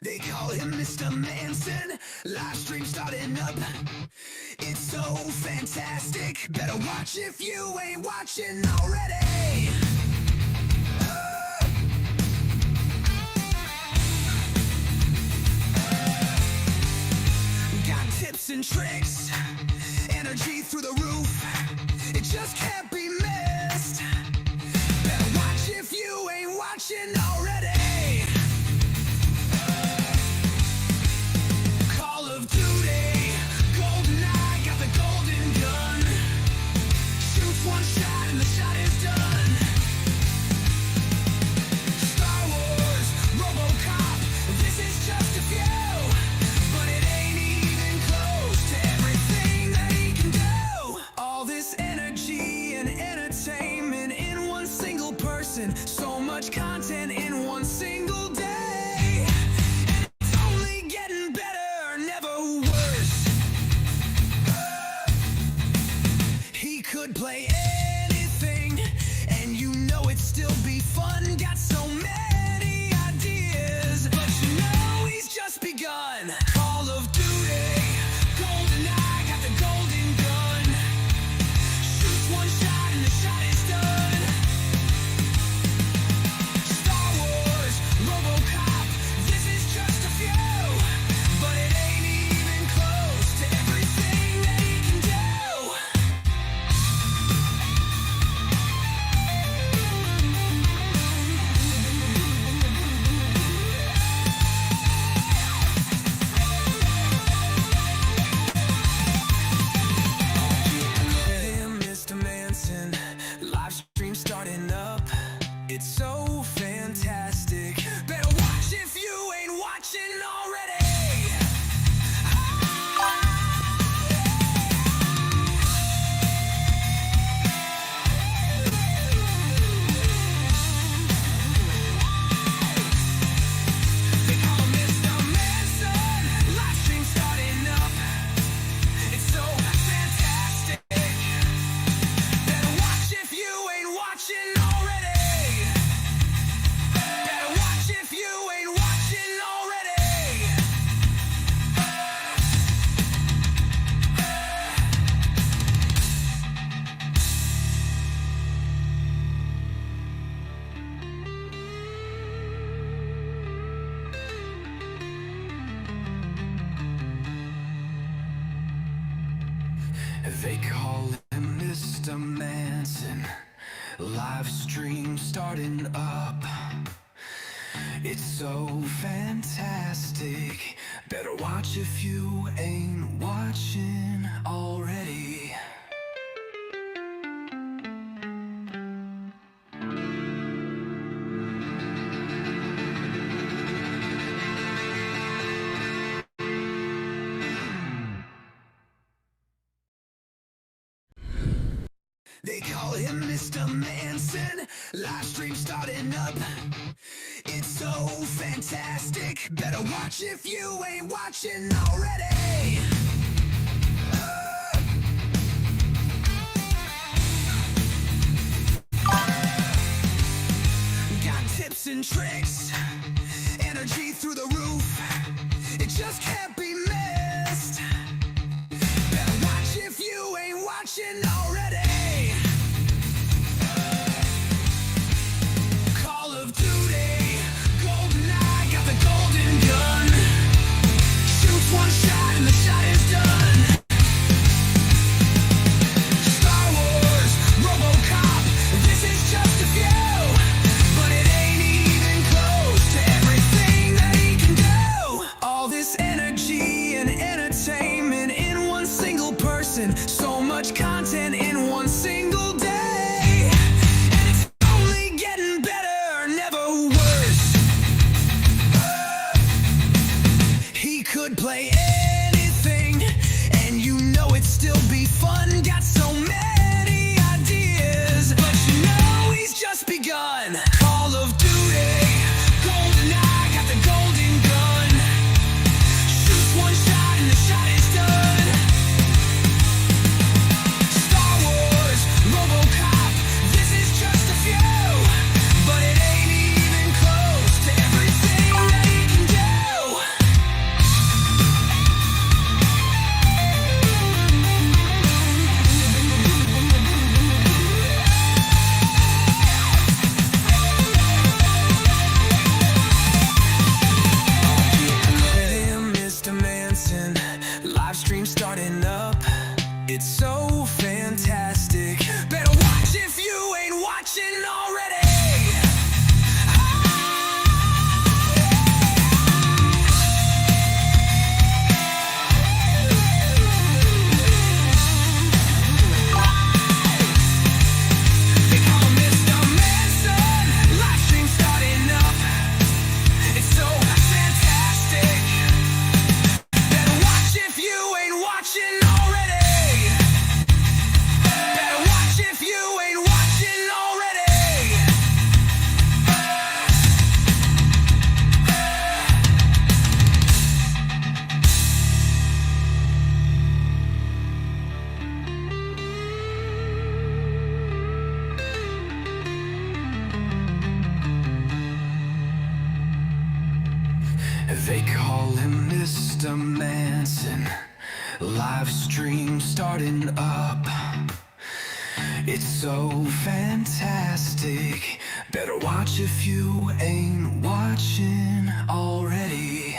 They call him Mr. Manson. Live stream starting up. It's so fantastic. Better watch if you ain't watching already. Got tips and tricks, energy through the roof. It just can't be missed. Better watch if you ain't watching already. Call of Duty, GoldenEye, got the golden gun. Shoots one shot and the shot is done. Star Wars, RoboCop, this is just a few, but it ain't even close to everything that he can do. All this energy and entertainment in one single person. So much content in one single day. And it's only getting better, never worse. He could play anything, and you know it'd still be fun. Got so many ideas, but you know he's just begun. Call of Duty, GoldenEye, got the golden gun. Shoots one shot and the shot is done. Star Wars, RoboCop, this is just a few, but it ain't even close to everything that he can do. Him, Mr. Manson, live stream starting up. It's so fantastic. Better watch if you ain't watching already. They call him Mr. Manson. Live stream starting up. It's so fantastic. Better watch if you ain't watching already. Better watch if you ain't watching already. They call him Mr. Manson. Live stream starting up. It's so fantastic. Better watch if you ain't watching already. They call him Mr. Manson. Live stream starting up. It's so fantastic. Better watch if you ain't watching already. Got tips and tricks, energy through the roof. It just can't be missed. Better watch if you ain't watching already. Call of Duty, GoldenEye, got the golden gun. Shoots one shot and the shot is done. Star Wars, RoboCop, this is just a few, but it ain't even close to everything that he can do. All this energy Mr. Manson, live stream starting up. It's so fantastic. Better watch if you ain't watching already.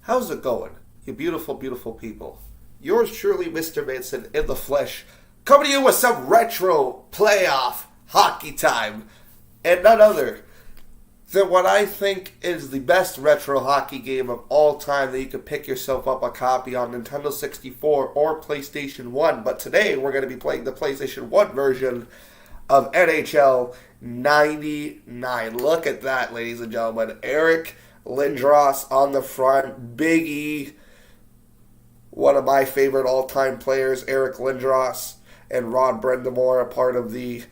How's it going, you beautiful, beautiful people? Yours truly, Mr. Manson, in the flesh, coming to you with some retro playoff hockey time, and none other than what I think is the best retro hockey game of all time that you could pick yourself up a copy on Nintendo 64 or PlayStation 1. But today we're going to be playing the PlayStation 1 version of NHL 99. Look at that, ladies and gentlemen. Eric Lindros on the front. Big E, one of my favorite all-time players, Eric Lindros, and Rod Brindamore, a part of the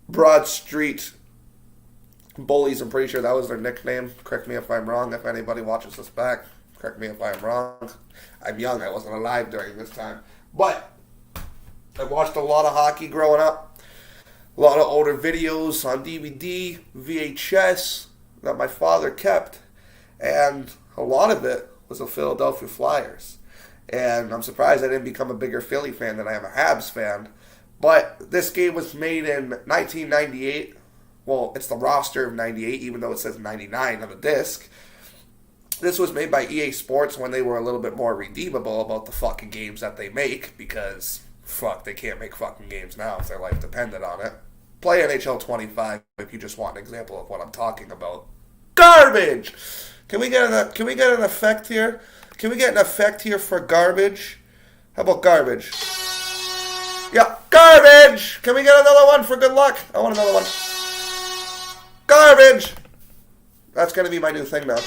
Broad Street Bullies. I'm pretty sure that was their nickname. Correct me if I'm wrong. If anybody watches this back, correct me if I'm wrong. I'm young. I wasn't alive during this time. But I watched a lot of hockey growing up. A lot of older videos on DVD, VHS that my father kept. And a lot of it was the Philadelphia Flyers. And I'm surprised I didn't become a bigger Philly fan than I am a Habs fan. But this game was made in 1998. Well, it's the roster of 98, even though it says 99 on the disc. This was made by EA Sports when they were a little bit more redeemable about the fucking games that they make, because, fuck, they can't make fucking games now if their life depended on it. Play NHL 25 if you just want an example of what I'm talking about. Garbage! Can we get an effect here? Can we get an effect here for garbage? How about garbage? Yeah, garbage! Can we get another one for good luck? I want another one. Garbage! That's going to be my new thing now.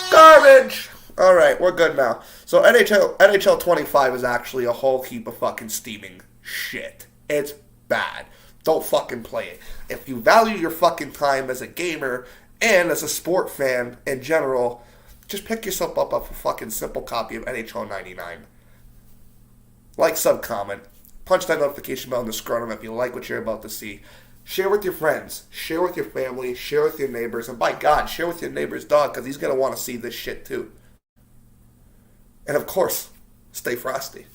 Garbage! Alright, we're good now. So NHL 25 is actually a whole heap of fucking steaming shit. It's bad. Don't fucking play it. If you value your fucking time as a gamer and as a sport fan in general, just pick yourself up a fucking simple copy of NHL 99. Like, sub, comment. Punch that notification bell in the scrotum if you like what you're about to see. Share with your friends. Share with your family. Share with your neighbors. And by God, share with your neighbor's dog, because he's going to want to see this shit too. And of course, stay frosty.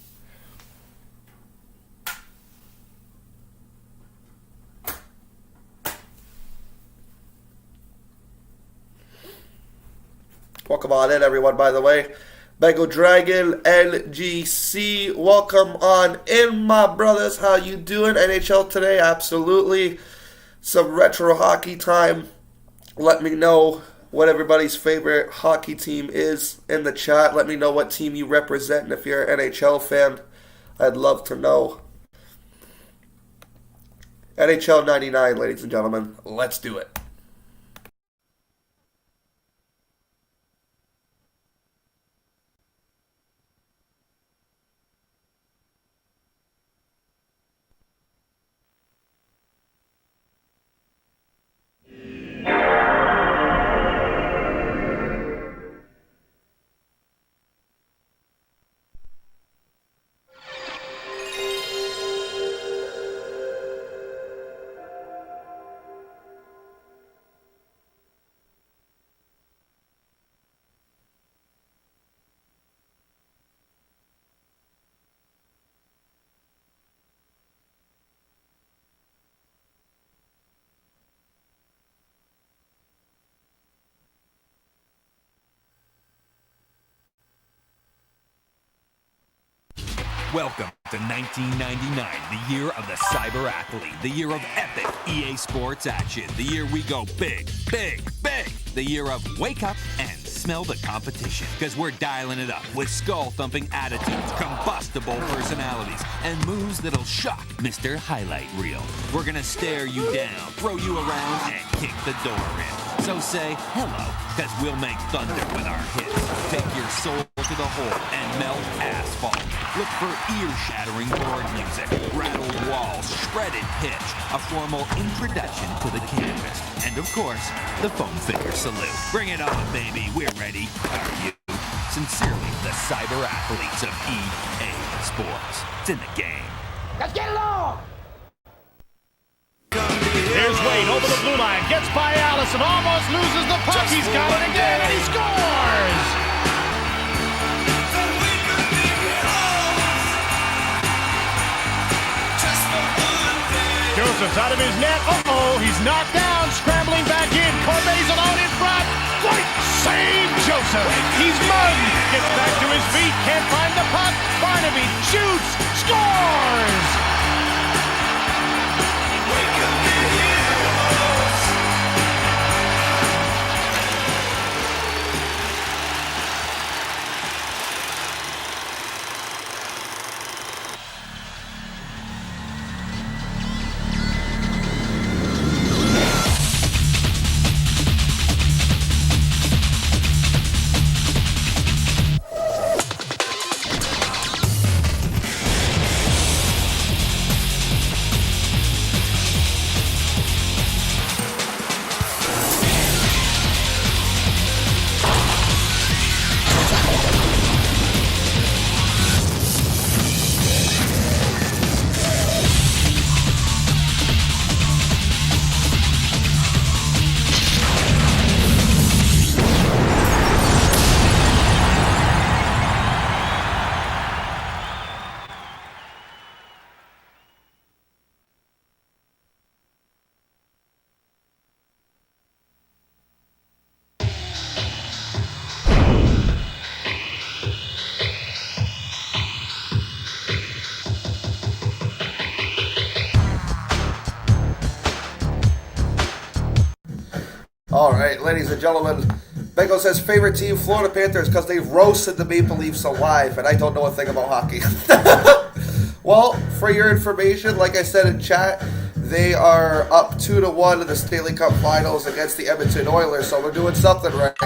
Welcome on in, everyone, by the way. Bengal Dragon, LGC, welcome on in, my brothers. How you doing? NHL today, absolutely. Some retro hockey time. Let me know what everybody's favorite hockey team is in the chat. Let me know what team you represent, and if you're an NHL fan, I'd love to know. NHL 99, ladies and gentlemen. Let's do it. Welcome to 1999, the year of the cyber athlete, the year of epic EA Sports action, the year we go big, big, big, the year of wake up and smell the competition, because we're dialing it up with skull-thumping attitudes, combustible personalities, and moves that'll shock Mr. Highlight Reel. We're gonna stare you down, throw you around, and kick the door in. So say hello, because we'll make thunder with our hits. Take your soul to the hole and melt asphalt. Look for ear-shattering board music, rattled walls, shredded pitch, a formal introduction to the canvas, and of course, the foam finger salute. Bring it on, baby. We're ready. Are you? Sincerely, the cyber athletes of EA Sports. It's in the game. Let's get along! Here's Wade over the blue line, gets by Allison, almost loses the puck. He's got it again, and he scores! Joseph's out of his net. Uh-oh, he's knocked down, scrambling back in. Corbett's alone in front. Great save, Joseph. He's mugged. Gets back to his feet, can't find the puck. Barnaby shoots, scores! All right, ladies and gentlemen, Bengo says favorite team, Florida Panthers, because they've roasted the Maple Leafs alive, and I don't know a thing about hockey. Well, for your information, like I said in chat, they are up 2-1 in the Stanley Cup Finals against the Edmonton Oilers, so we're doing something right.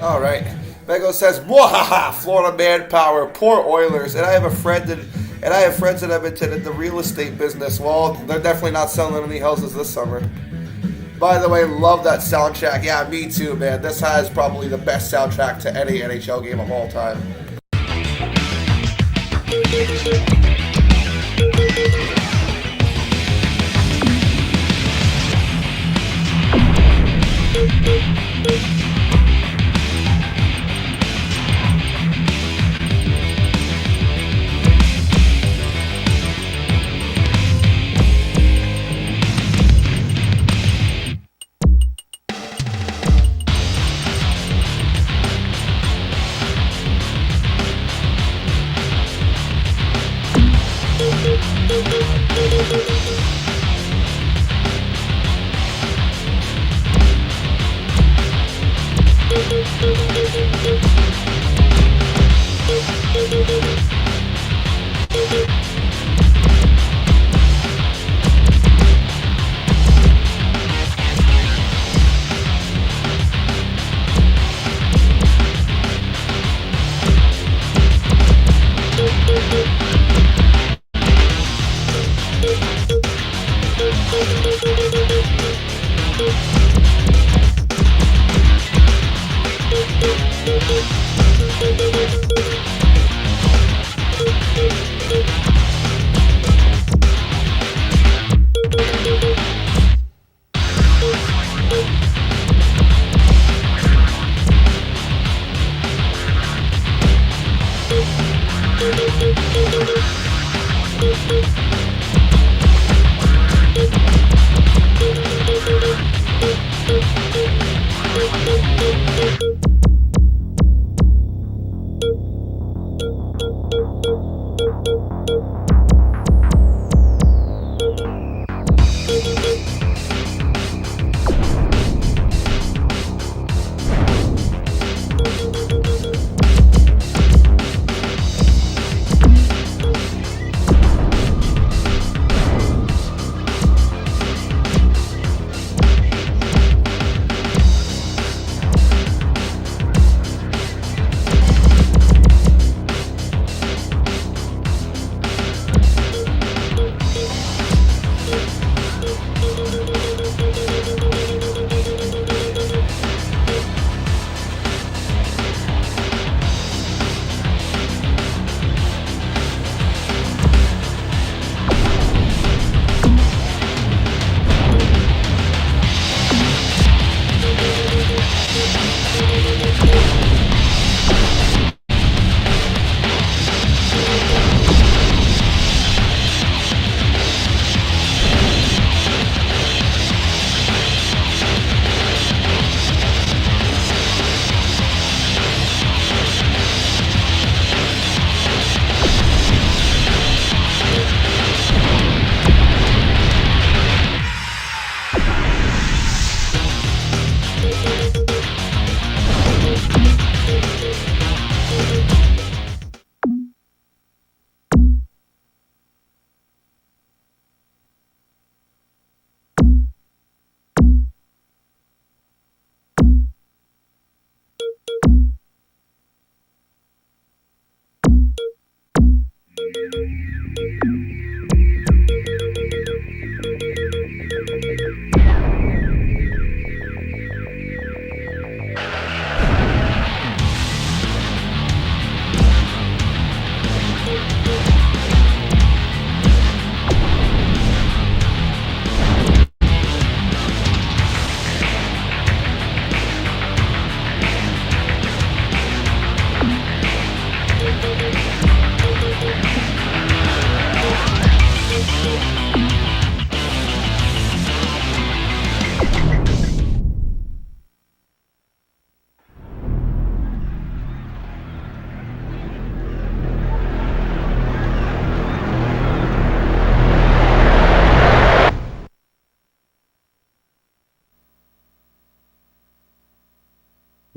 All right. Bengo says, "Mwahaha, Florida manpower, poor Oilers." And I have friends in Edmonton in the real estate business. Well, they're definitely not selling any houses this summer. By the way, love that soundtrack. Yeah, me too, man. This has probably the best soundtrack to any NHL game of all time.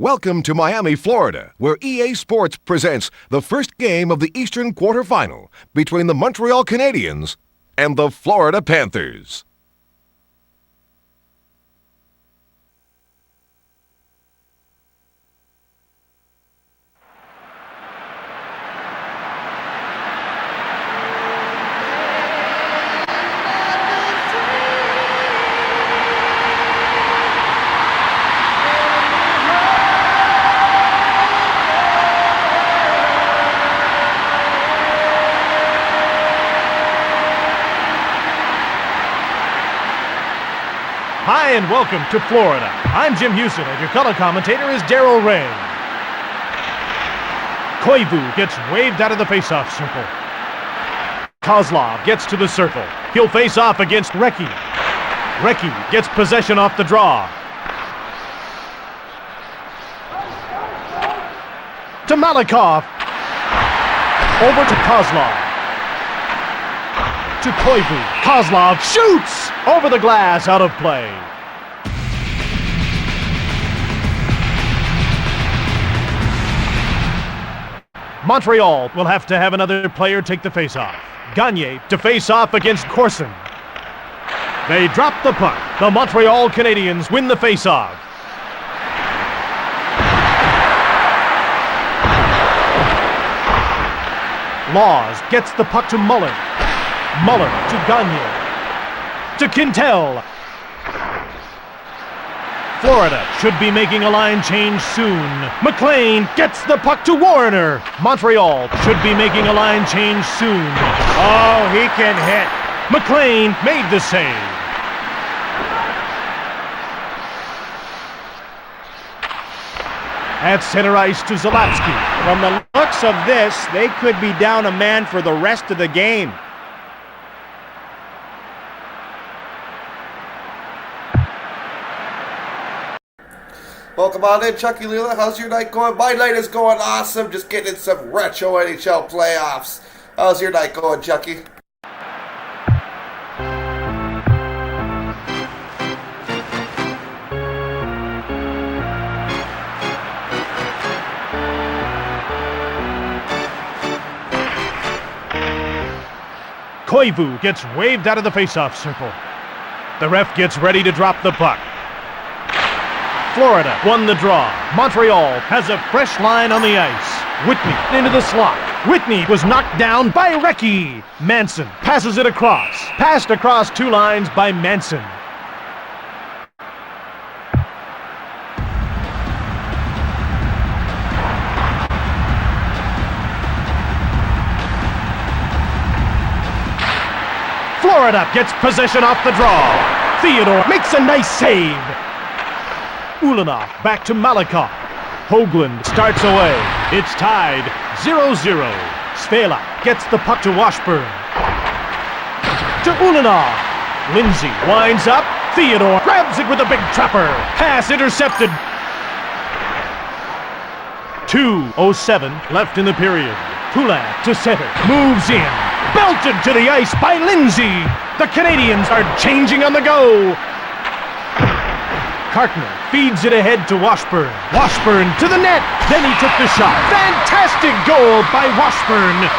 Welcome to Miami, Florida, where EA Sports presents the first game of the Eastern Quarterfinal between the Montreal Canadiens and the Florida Panthers. Hi and welcome to Florida. I'm Jim Houston and your color commentator is Darryl Ray. Koivu gets waved out of the faceoff circle. Kozlov gets to the circle. He'll face off against Recchi. Recchi gets possession off the draw. To Malikov. Over to Kozlov. To Koivu. Kozlov shoots! Over the glass, out of play. Montreal will have to have another player take the faceoff. Gagne to face off against Corson. They drop the puck. The Montreal Canadiens win the faceoff. Laws gets the puck to Muller. Muller to Gagne. To Quintel. Florida should be making a line change soon. McLean gets the puck to Warner. Montreal should be making a line change soon. Oh, he can hit. McLean made the save. At center ice to Zalapsky. From the looks of this, they could be down a man for the rest of the game. Welcome on in, Chucky Lila. How's your night going? My night is going awesome. Just getting in some retro NHL playoffs. How's your night going, Chucky? Koivu gets waved out of the faceoff circle. The ref gets ready to drop the puck. Florida won the draw. Montreal has a fresh line on the ice. Whitney into the slot. Whitney was knocked down by Recchi. Manson passes it across. Passed across two lines by Manson. Florida gets possession off the draw. Theodore makes a nice save. Ulanov back to Malikov. Hoagland starts away. It's tied 0-0. Svela gets the puck to Washburn. To Ulanov. Lindsay winds up. Theodore grabs it with a big trapper. Pass intercepted. 2:07 left in the period. Poulin to center. Moves in. Belted to the ice by Lindsay. The Canadiens are changing on the go. Cartner feeds it ahead to Washburn. Washburn to the net. Then he took the shot. Fantastic goal by Washburn.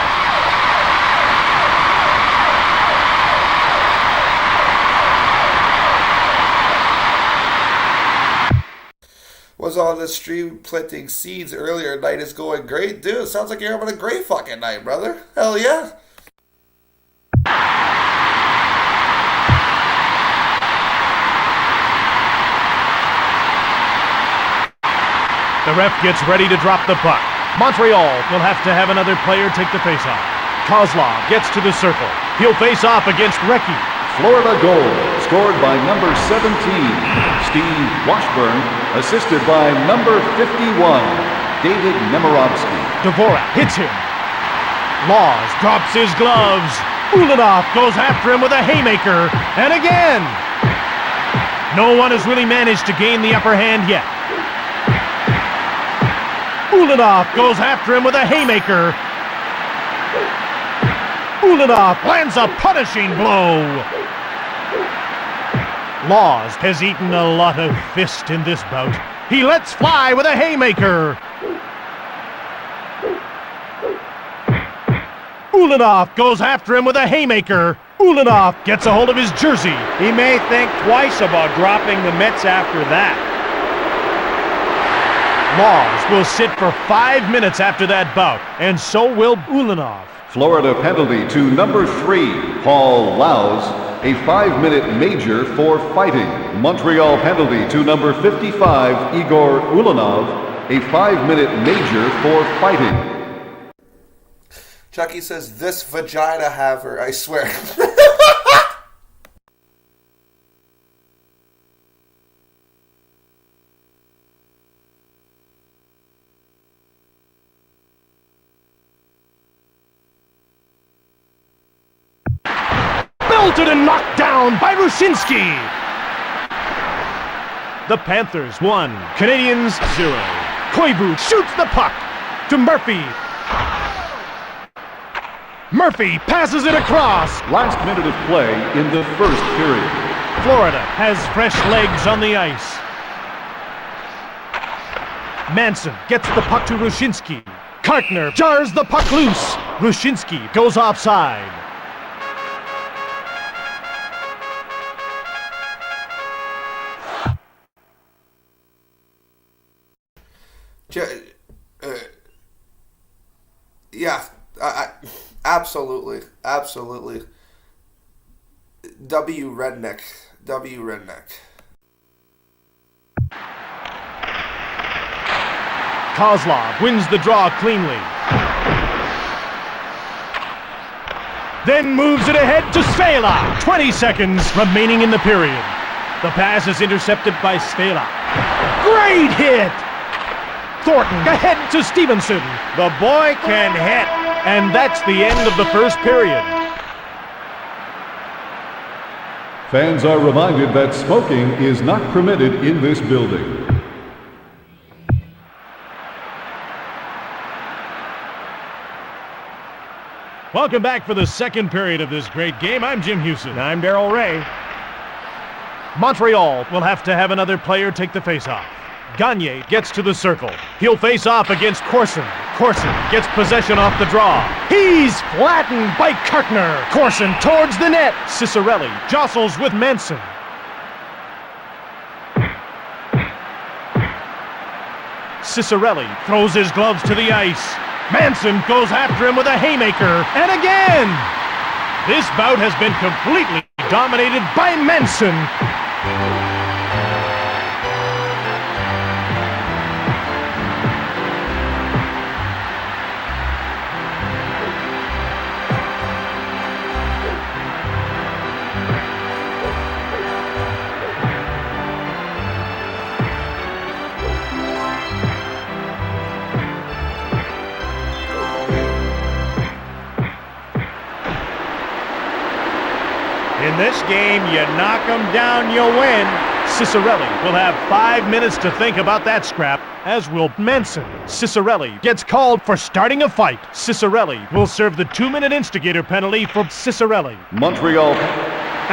Was on the stream planting seeds earlier. Night is going great. Dude, sounds like you're having a great fucking night, brother. Hell yeah. The ref gets ready to drop the puck. Montreal will have to have another player take the faceoff. Kozlov gets to the circle. He'll face off against Recchi. Florida goal, scored by number 17, Steve Washburn, assisted by number 51, David Nemirovsky. Dvorak hits him. Laws drops his gloves. Ulanov goes after him with a haymaker. And again! No one has really managed to gain the upper hand yet. Ulanov goes after him with a haymaker. Ulanov lands a punishing blow. Laws has eaten a lot of fist in this bout. He lets fly with a haymaker. Ulanov goes after him with a haymaker. Ulanov gets a hold of his jersey. He may think twice about dropping the mitts after that. Laws will sit for 5 minutes after that bout, and so will Ulanov. Florida penalty to number 3, Paul Laus, a 5-minute major for fighting. Montreal penalty to number 55, Igor Ulanov, a 5-minute major for fighting. Chucky says, this vagina haver, I swear. Belted and knocked down by Rushinsky. The Panthers 1, Canadiens 0. Koivu shoots the puck to Murphy. Murphy passes it across. Last minute of play in the first period. Florida has fresh legs on the ice. Manson gets the puck to Rushinsky. Kartner jars the puck loose. Rushinsky goes offside. Yeah, absolutely. W redneck. Kozlov wins the draw cleanly. Then moves it ahead to Svela. 20 seconds remaining in the period. The pass is intercepted by Svela. Great hit! Thornton ahead to Stevenson. The boy can hit. And that's the end of the first period. Fans are reminded that smoking is not permitted in this building. Welcome back for the second period of this great game. I'm Jim Houston. I'm Darrell Ray. Montreal will have to have another player take the faceoff. Gagne gets to the circle. He'll face off against Corson. Corson gets possession off the draw. He's flattened by Kartner. Corson towards the net. Cicerelli jostles with Manson. Cicerelli throws his gloves to the ice. Manson goes after him with a haymaker. And again! This bout has been completely dominated by Manson. In this game, you knock them down, you win. Cicerelli will have 5 minutes to think about that scrap, as will Manson. Cicerelli gets called for starting a fight. Cicerelli will serve the 2-minute instigator penalty for Cicerelli. Montreal.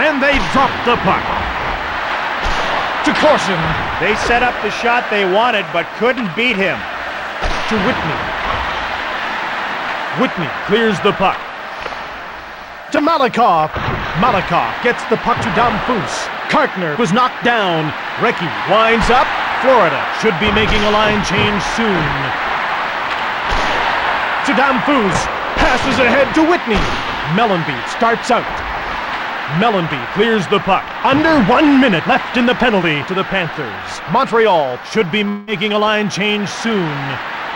And they drop the puck. To Corson. They set up the shot they wanted, but couldn't beat him. To Whitney. Whitney clears the puck. To Malakoff. Malakoff gets the puck to Damphus. Kartner was knocked down. Recchi winds up. Florida should be making a line change soon. To Damphus. Passes ahead to Whitney. Mellenby starts out. Mellenby clears the puck. Under 1 minute left in the penalty to the Panthers. Montreal should be making a line change soon.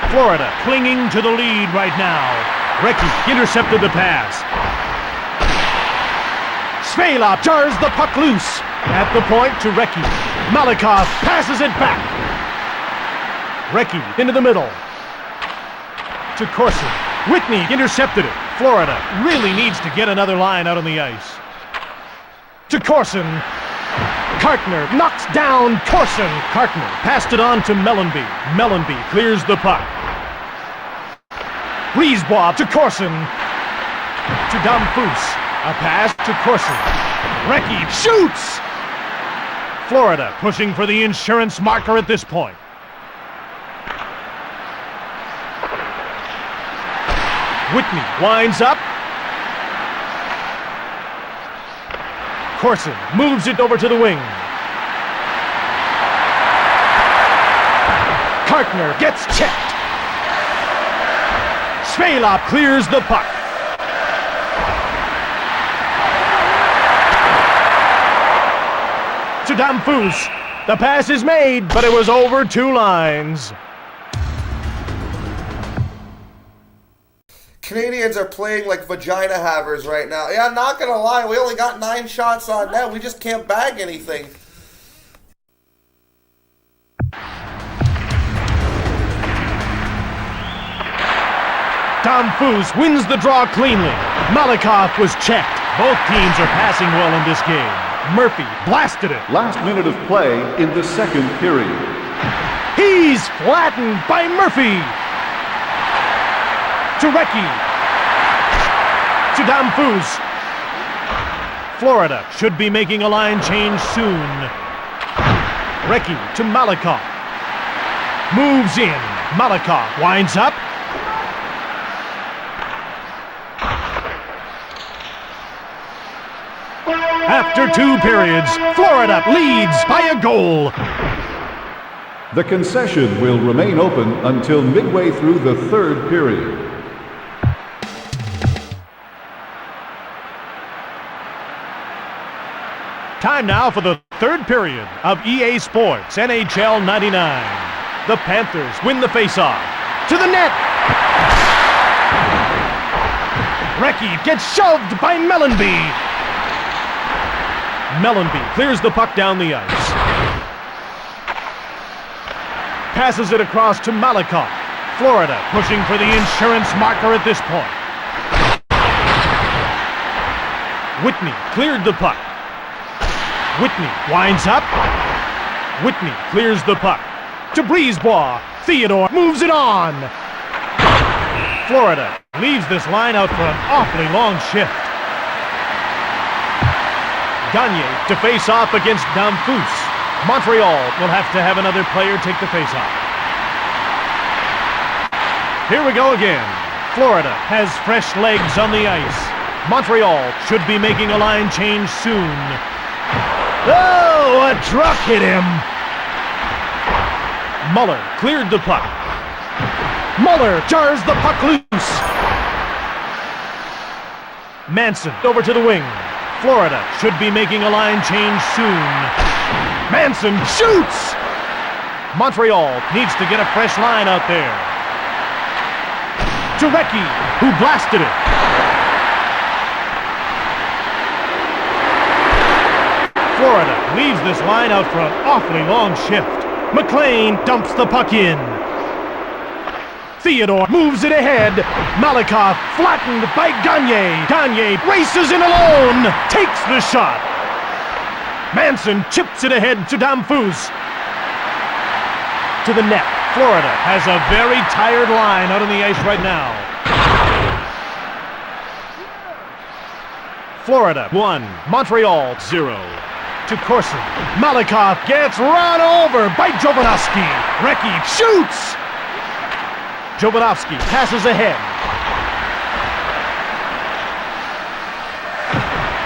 Florida clinging to the lead right now. Recchi intercepted the pass. Svela jars the puck loose. At the point to Recchi. Malakoff passes it back. Recchi into the middle. To Corson. Whitney intercepted it. Florida really needs to get another line out on the ice. To Corson. Kartner knocks down Corson. Kartner passed it on to Mellenby. Mellenby clears the puck. Brisebois to Corson. To Damphus. A pass to Corson. Recchi shoots! Florida pushing for the insurance marker at this point. Whitney winds up. Corson moves it over to the wing. Kartner gets checked. Svalop clears the puck. To Damphus. The pass is made, but it was over 2 lines. Canadians are playing like vagina havers right now. Yeah, I'm not gonna lie, we only got 9 shots on net. We just can't bag anything. Damphus wins the draw cleanly. Malakoff was checked. Both teams are passing well in this game. Murphy blasted it. Last minute of play in the second period. He's flattened by Murphy. To Recchi. To Damphus. Florida should be making a line change soon. Recchi to Malakoff. Moves in. Malakoff winds up. After 2 periods, Florida leads by a goal. The concession will remain open until midway through the third period. Time now for the third period of EA Sports NHL 99. The Panthers win the faceoff. To the net. Recchi gets shoved by Mellanby. Mellanby clears the puck down the ice. Passes it across to Malakoff. Florida pushing for the insurance marker at this point. Whitney cleared the puck. Whitney winds up. Whitney clears the puck. To Brisebois. Theodore moves it on. Florida leaves this line out for an awfully long shift. Gagne to face off against Damphus. Montreal will have to have another player take the face off. Here we go again. Florida has fresh legs on the ice. Montreal should be making a line change soon. Oh, a truck hit him. Muller cleared the puck. Muller jars the puck loose. Manson over to the wing. Florida should be making a line change soon. Manson shoots! Montreal needs to get a fresh line out there. To Recchi, who blasted it. Florida leaves this line out for an awfully long shift. McLean dumps the puck in. Theodore moves it ahead. Malakoff flattened by Gagne. Gagne races in alone. Takes the shot. Manson chips it ahead to Damphus. To the net. Florida has a very tired line out on the ice right now. Florida 1, Montreal 0. To Corson. Malakoff gets run over by Jovanovski. Recchi shoots. Jovanovski passes ahead.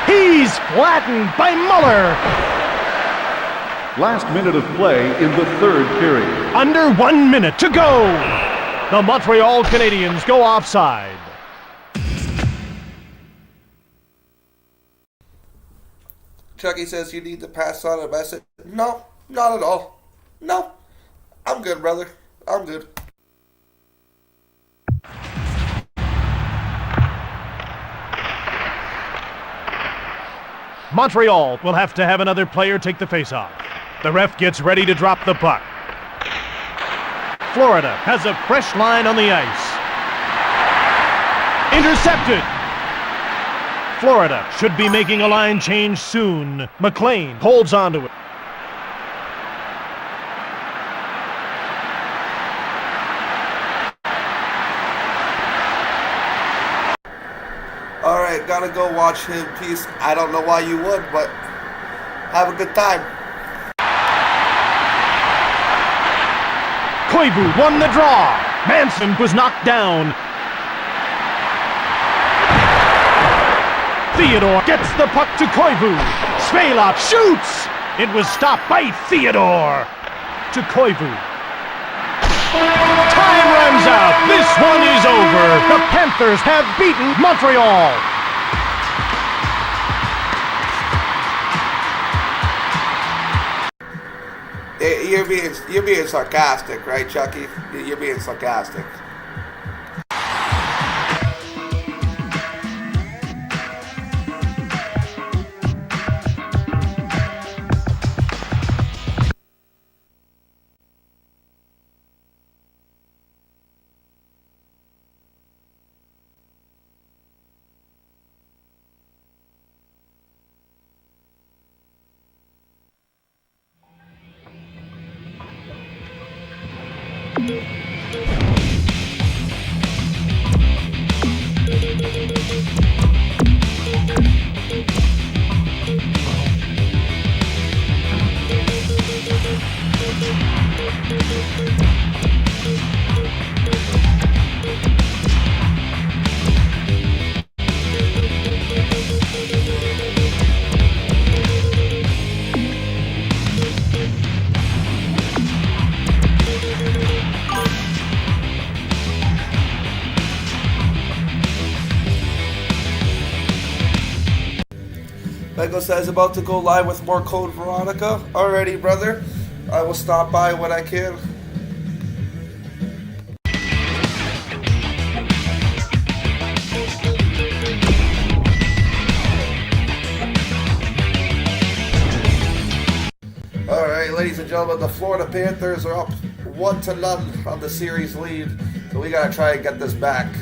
He's flattened by Muller. Last minute of play in the third period. Under 1 minute to go. The Montreal Canadiens go offside. Chucky says you need to pass on a message. No, not at all. No, I'm good, brother. I'm good. Montreal will have to have another player take the faceoff. The ref gets ready to drop the puck. Florida has a fresh line on the ice. Intercepted. Florida should be making a line change soon. McLean holds onto it. Alright, gotta go watch him. Peace. I don't know why you would, but have a good time. Koivu won the draw. Manson was knocked down. Theodore gets the puck to Koivu. Svelop shoots! It was stopped by Theodore. To Koivu. Time runs out. This one is over. The Panthers have beaten Montreal. You're being sarcastic, right, Chucky? You're being sarcastic. Michael says about to go live with more Code Veronica. Alrighty, brother. I will stop by when I can. Alright, ladies and gentlemen, the Florida Panthers are up 1-0 on the series lead. So we gotta try and get this back.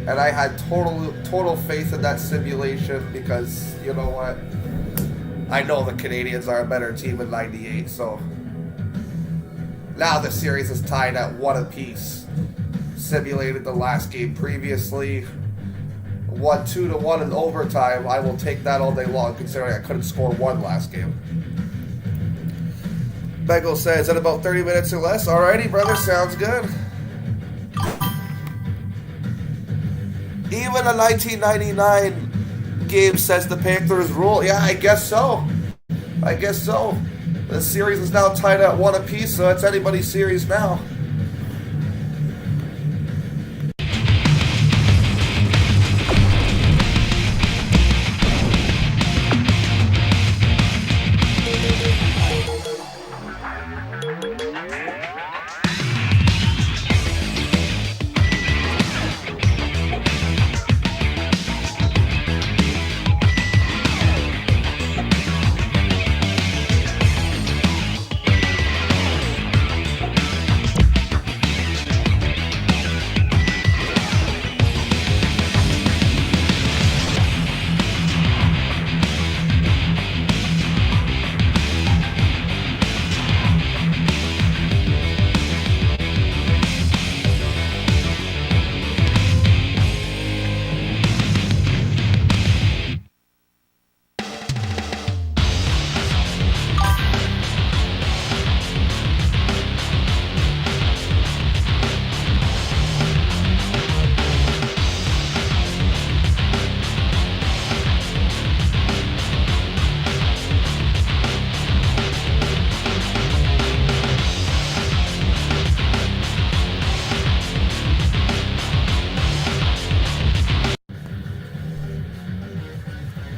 And I had total faith in that simulation because, you know what? I know the Canadians are a better team in 98, so now the series is tied at 1 apiece. Simulated the last game previously. Won 2-1 in overtime. I will take that all day long considering I couldn't score 1 last game. Bengal says in about 30 minutes or less. Alrighty, brother, sounds good. Even a 1999 game says the Panthers rule. Yeah, I guess so. I guess so. The series is now tied at 1 apiece, so it's anybody's series now.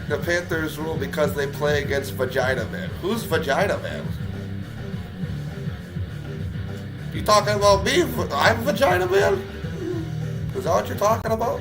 The Panthers rule because they play against Vagina Man. Who's Vagina Man? You talking about me? I'm Vagina Man? Is that what you're talking about?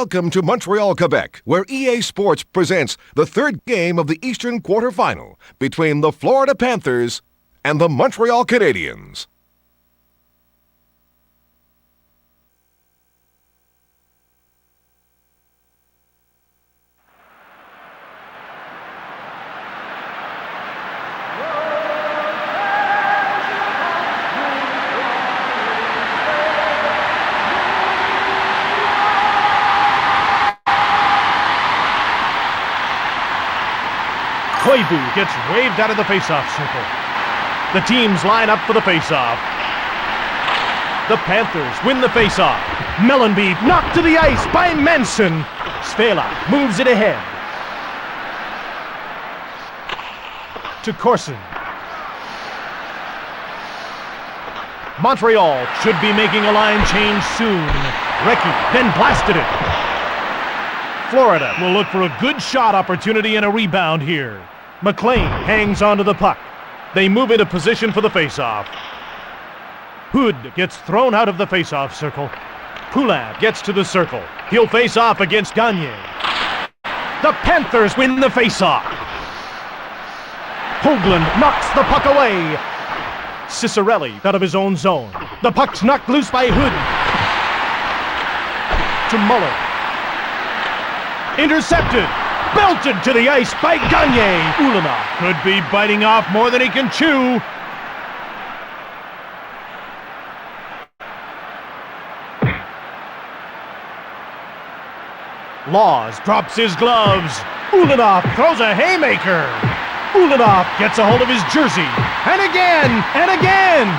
Welcome to Montreal, Quebec, where EA Sports presents the third game of the Eastern quarterfinal between the Florida Panthers and the Montreal Canadiens. Koivu gets waved out of the faceoff circle. The teams line up for the faceoff. The Panthers win the faceoff. Mellenby knocked to the ice by MR.MANSON. Svela moves it ahead to Corson. Montreal should be making a line change soon. Recchi then blasted it. Florida will look for a good shot opportunity and a rebound here. McLean hangs onto the puck. They move into position for the faceoff. Hood gets thrown out of the faceoff circle. Poulin gets to the circle. He'll face off against Gagne. The Panthers win the faceoff. Hoagland knocks the puck away. Cicerelli out of his own zone. The puck's knocked loose by Hood. To Muller. Intercepted. Belted to the ice by Gagne. Ulanov could be biting off more than he can chew. Laws drops his gloves. Ulanov throws a haymaker. Ulanov gets a hold of his jersey. And again! And again!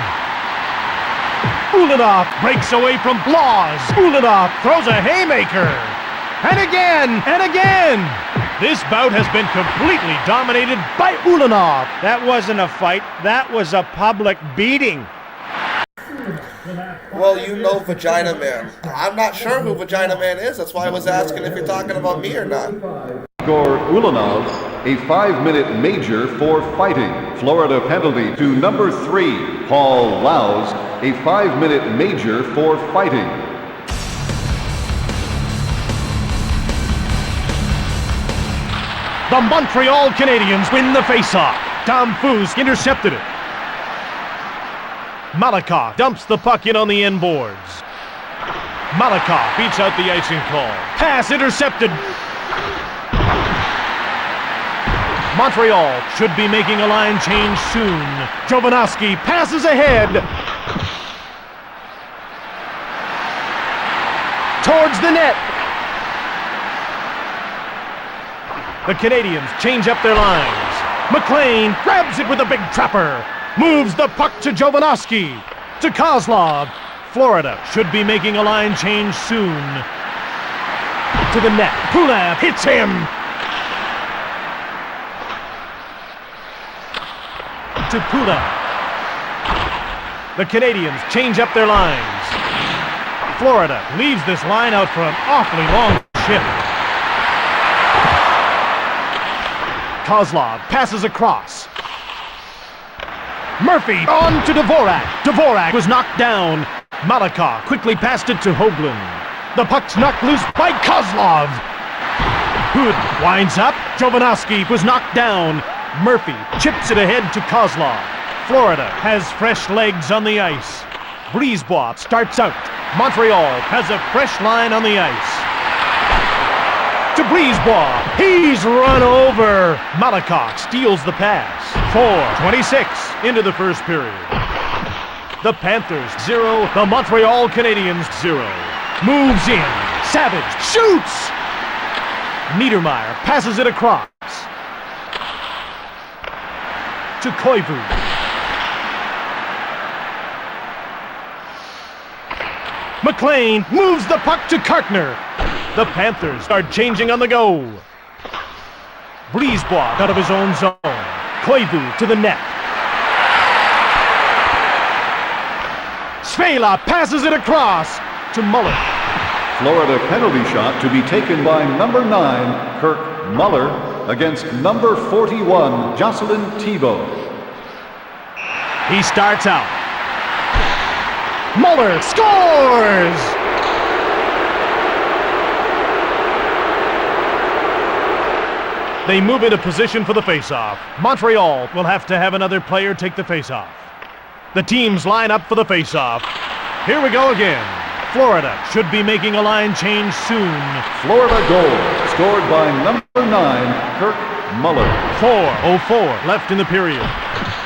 Ulanov breaks away from Laws. Ulanov throws a haymaker. And again! And again! This bout has been completely dominated by Ulanov. That wasn't a fight. That was a public beating. Well, you know Vagina Man. I'm not sure who Vagina Man is. That's why I was asking if you're talking about me or not. Igor Ulanov, a 5-minute major for fighting. Florida penalty to number 3, Paul Laus, a 5-minute major for fighting. The Montreal Canadiens win the faceoff. Tom Foose intercepted it. Malakoff dumps the puck in on the end boards. Malakoff beats out the icing call. Pass intercepted. Montreal should be making a line change soon. Jovanovski passes ahead. Towards the net. The Canadiens change up their lines. McLean grabs it with a big trapper. Moves the puck to Jovanovski. To Kozlov. Florida should be making a line change soon. To the net. Poulin hits him. To Poulin. The Canadiens change up their lines. Florida leaves this line out for an awfully long shift. Kozlov passes across. Murphy on to Dvorak. Dvorak was knocked down. Malakoff quickly passed it to Hoagland. The puck's knocked loose by Kozlov. Hood winds up. Jovanovski was knocked down. Murphy chips it ahead to Kozlov. Florida has fresh legs on the ice. Brisebois starts out. Montreal has a fresh line on the ice. To Brisebois. He's run over. Malakoff steals the pass. 4:26 into the first period. The Panthers 0. The Montreal Canadiens 0. Moves in. Savage shoots. Niedermeyer passes it across. To Koivu. McLean moves the puck to Kartner. The Panthers are changing on the go. Brisebois out of his own zone. Koivu to the net. Svela passes it across to Muller. Florida penalty shot to be taken by number 9, Kirk Muller, against number 41, Jocelyn Thibault. He starts out. Muller scores! They move into position for the faceoff. Montreal will have to have another player take the faceoff. The teams line up for the faceoff. Here we go again. Florida should be making a line change soon. Florida goal, scored by number 9, Kirk Muller. 4:04 left in the period.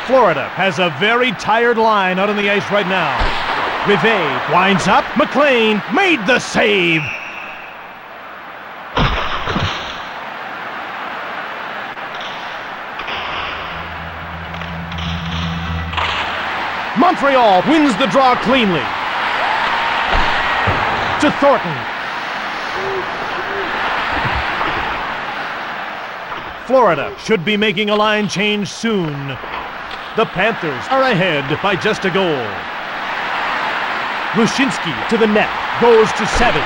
Florida has a very tired line out on the ice right now. Rivet winds up. McLean made the save. Montreal wins the draw cleanly. To Thornton. Florida should be making a line change soon. The Panthers are ahead by just a goal. Rushinsky to the net. Goes to Savage.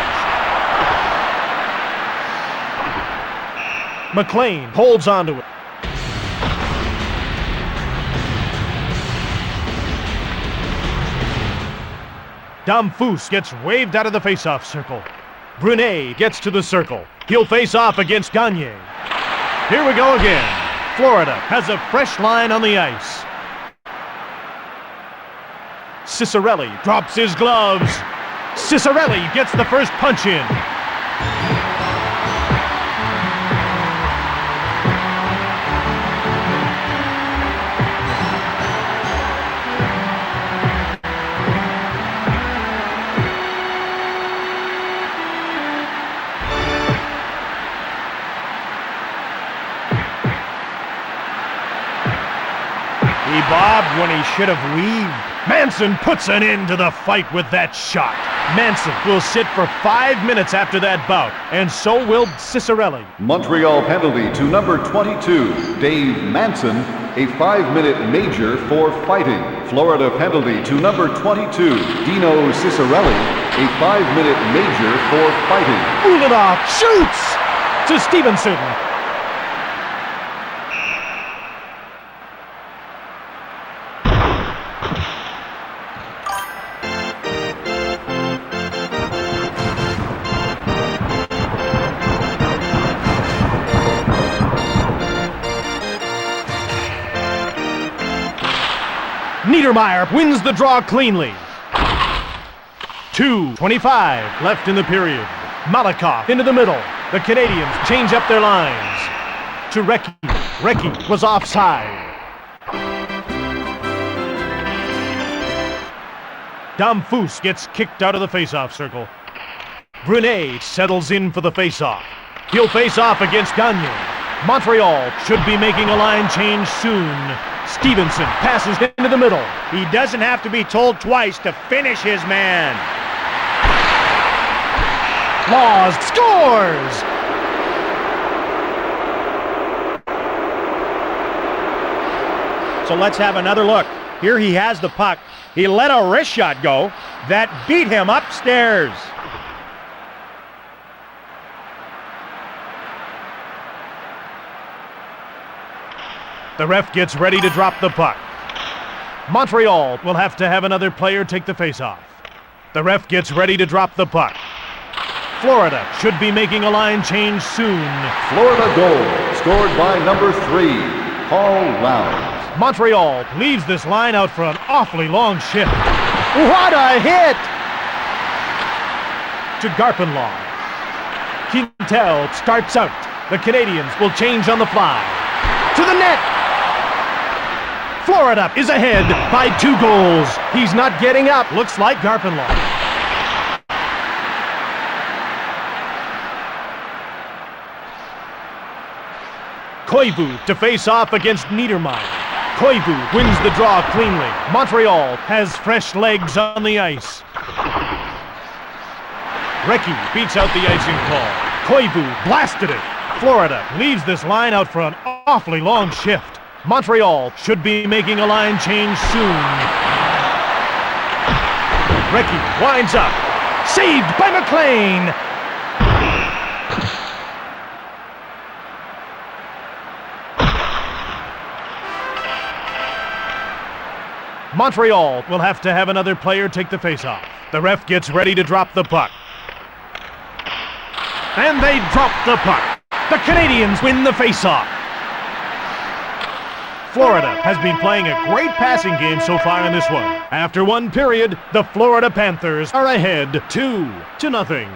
McLean holds onto it. Damphousse gets waved out of the faceoff circle. Brunet gets to the circle. He'll face off against Gagne. Here we go again. Florida has a fresh line on the ice. Cicerelli drops his gloves. Cicerelli gets the first punch in. He bobbed when he should have weaved. Manson puts an end to the fight with that shot. Manson will sit for 5 minutes after that bout, and so will Cicerelli. Montreal penalty to number 22, Dave Manson, a 5-minute major for fighting. Florida penalty to number 22, Dino Cicerelli, a 5-minute major for fighting. Ulanov shoots to Stevenson. Niedermeyer wins the draw cleanly. 2:25 left in the period. Malakoff into the middle. The Canadians change up their lines. To Recchi. Recchi was offside. Damphousse gets kicked out of the faceoff circle. Brunet settles in for the faceoff. He'll face off against Gagne. Montreal should be making a line change soon. Stevenson passes into the middle. He doesn't have to be told twice to finish his man. Laws scores! So let's have another look. Here he has the puck. He let a wrist shot go that beat him upstairs. The ref gets ready to drop the puck. Montreal will have to have another player take the faceoff. The ref gets ready to drop the puck. Florida should be making a line change soon. Florida goal, scored by number 3, Paul Lowndes. Montreal leaves this line out for an awfully long shift. What a hit! To Garpenlaw. Quintel starts out. The Canadians will change on the fly. To the net! Florida is ahead by 2 goals. He's not getting up. Looks like Garpenlaw. Koivu to face off against Niedermeyer. Koivu wins the draw cleanly. Montreal has fresh legs on the ice. Recchi beats out the icing call. Koivu blasted it. Florida leaves this line out for an awfully long shift. Montreal should be making a line change soon. Recchi winds up. Saved by McLean. Montreal will have to have another player take the faceoff. The ref gets ready to drop the puck. And they drop the puck. The Canadians win the faceoff. Florida has been playing a great passing game so far in this one. After one period, the Florida Panthers are ahead 2-0.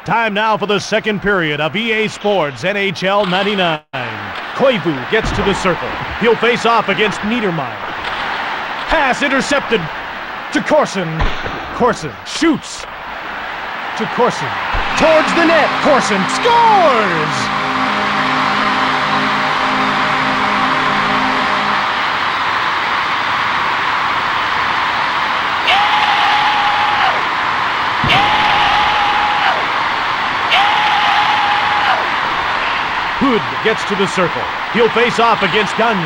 Time now for the second period of EA Sports NHL 99. Koivu gets to the circle. He'll face off against Niedermeyer. Pass intercepted to Corson. Corson shoots to Corson. Towards the net. Corson scores! Hood gets to the circle. He'll face off against Gagne.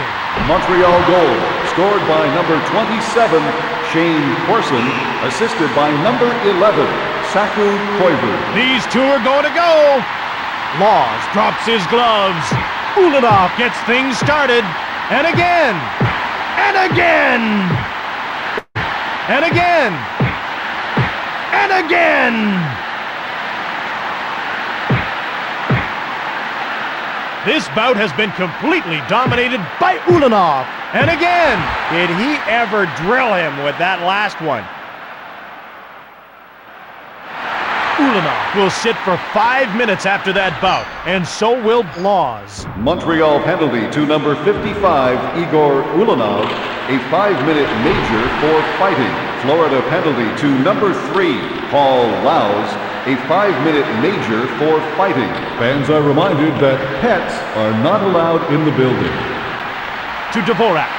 Montreal goal, scored by number 27, Shane Corson, assisted by number 11, Saku Koivu. These two are going to go. Laws drops his gloves. Ulanov gets things started. And again. And again. And again. And again. This bout has been completely dominated by Ulanov. And again. Did he ever drill him with that last one? Ulanov will sit for 5 minutes after that bout, and so will Laws. Montreal penalty to number 55, Igor Ulanov, a 5-minute major for fighting. Florida penalty to number 3, Paul Laus, a 5-minute major for fighting. Fans are reminded that pets are not allowed in the building. To Dvorak.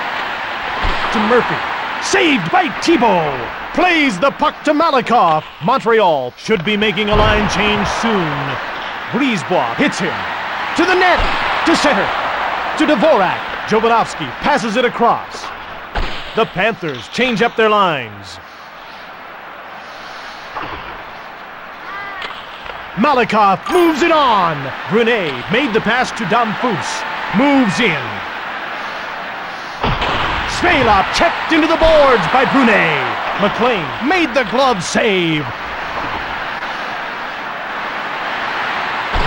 To Murphy. Saved by Thibault. Plays the puck to Malakoff. Montreal should be making a line change soon. Brisebois hits him. To the net. To center. To Dvorak. Jovanovski passes it across. The Panthers change up their lines. Malakoff moves it on. Brunet made the pass to Damphus. Moves in. Svelop checked into the boards by Brunet. McLean made the glove save.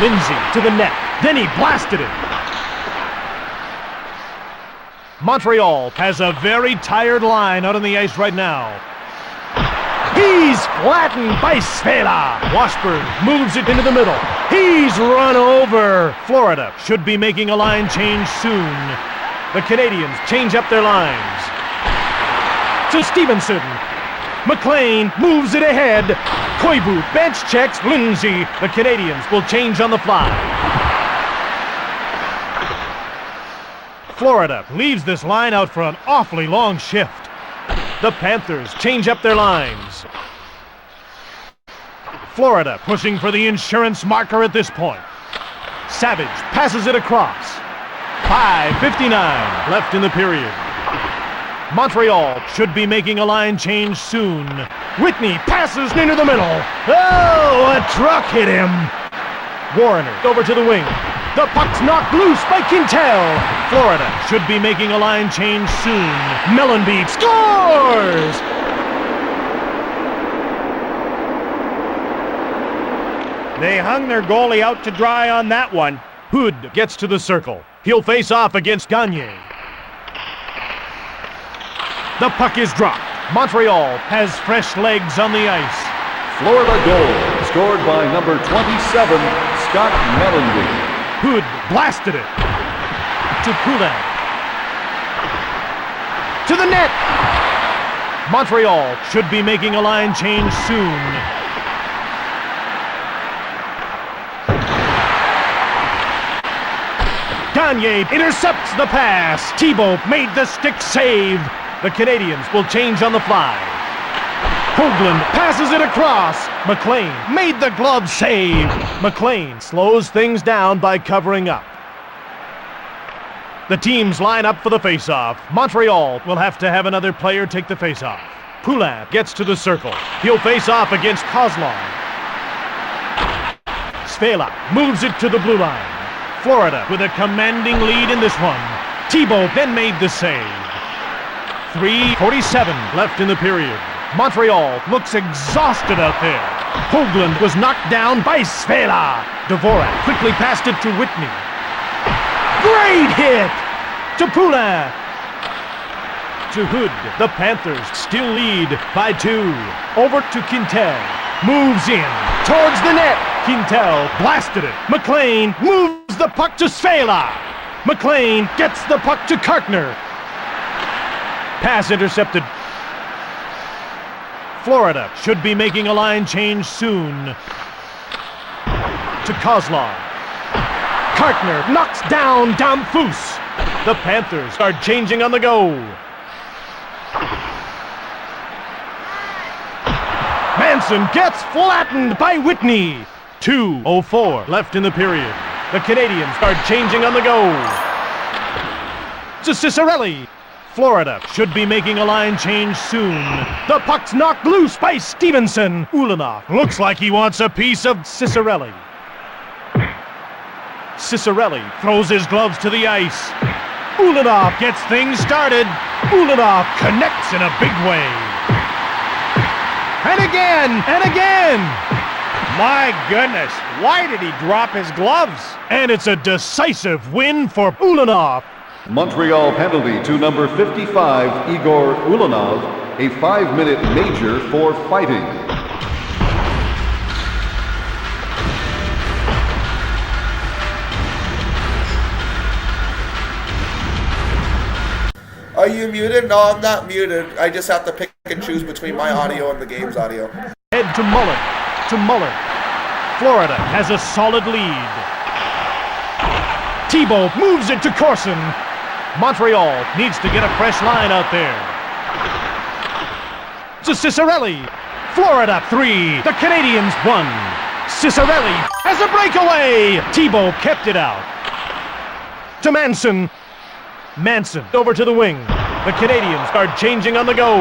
Lindsay to the net. Then he blasted it. Montreal has a very tired line out on the ice right now. He's flattened by Svela. Washburn moves it into the middle. He's run over. Florida should be making a line change soon. The Canadians change up their lines. To Stevenson. McLean moves it ahead. Koivu bench checks Lindsay. The Canadians will change on the fly. Florida leaves this line out for an awfully long shift. The Panthers change up their lines. Florida pushing for the insurance marker at this point. Savage passes it across. 5:59 left in the period. Montreal should be making a line change soon. Whitney passes into the middle. Oh, a truck hit him. Warner over to the wing. The puck's knocked loose by Quintel. Florida should be making a line change soon. Mellenby scores! They hung their goalie out to dry on that one. Hood gets to the circle. He'll face off against Gagne. The puck is dropped. Montreal has fresh legs on the ice. Florida goal, scored by number 27, Scott Mellenby. Hood blasted it. To Poulin. To the net. Montreal should be making a line change soon. Gagne intercepts the pass. Thibault made the stick save. The Canadians will change on the fly. Hoagland passes it across. McLean made the glove save. McLean slows things down by covering up. The teams line up for the faceoff. Montreal will have to have another player take the faceoff. Poulin gets to the circle. He'll face off against Kozlov. Svela moves it to the blue line. Florida with a commanding lead in this one. Thibault then made the save. 3:47 left in the period. Montreal looks exhausted out there. Hoagland was knocked down by Svela. Dvorak quickly passed it to Whitney. Great hit! To Poulin. To Hood. The Panthers still lead by 2. Over to Quintel. Moves in towards the net. Quintel blasted it. McLean moves the puck to Svela. McLean gets the puck to Kartner. Pass intercepted. Florida should be making a line change soon. To Kozlov. Kartner knocks down Damphus. The Panthers are changing on the go. Manson gets flattened by Whitney. 2:04 left in the period. The Canadians are changing on the go. To Cicerelli. Florida should be making a line change soon. The puck's knocked loose by Stevenson. Ulanov looks like he wants a piece of Cicerelli. Cicerelli throws his gloves to the ice. Ulanov gets things started. Ulanov connects in a big way. And again, and again. My goodness, why did he drop his gloves? And it's a decisive win for Ulanov. Montreal penalty to number 55, Igor Ulanov, a 5-minute major for fighting. Are you muted? No, I'm not muted. I just have to pick and choose between my audio and the game's audio. Head to Mullen. To Muller. Florida has a solid lead. Thibault moves it to Corson. Montreal needs to get a fresh line out there. To Cicerelli. Florida 3. The Canadians 1. Cicerelli has a breakaway. Thibault kept it out. To Manson. Manson over to the wing. The Canadians are changing on the go.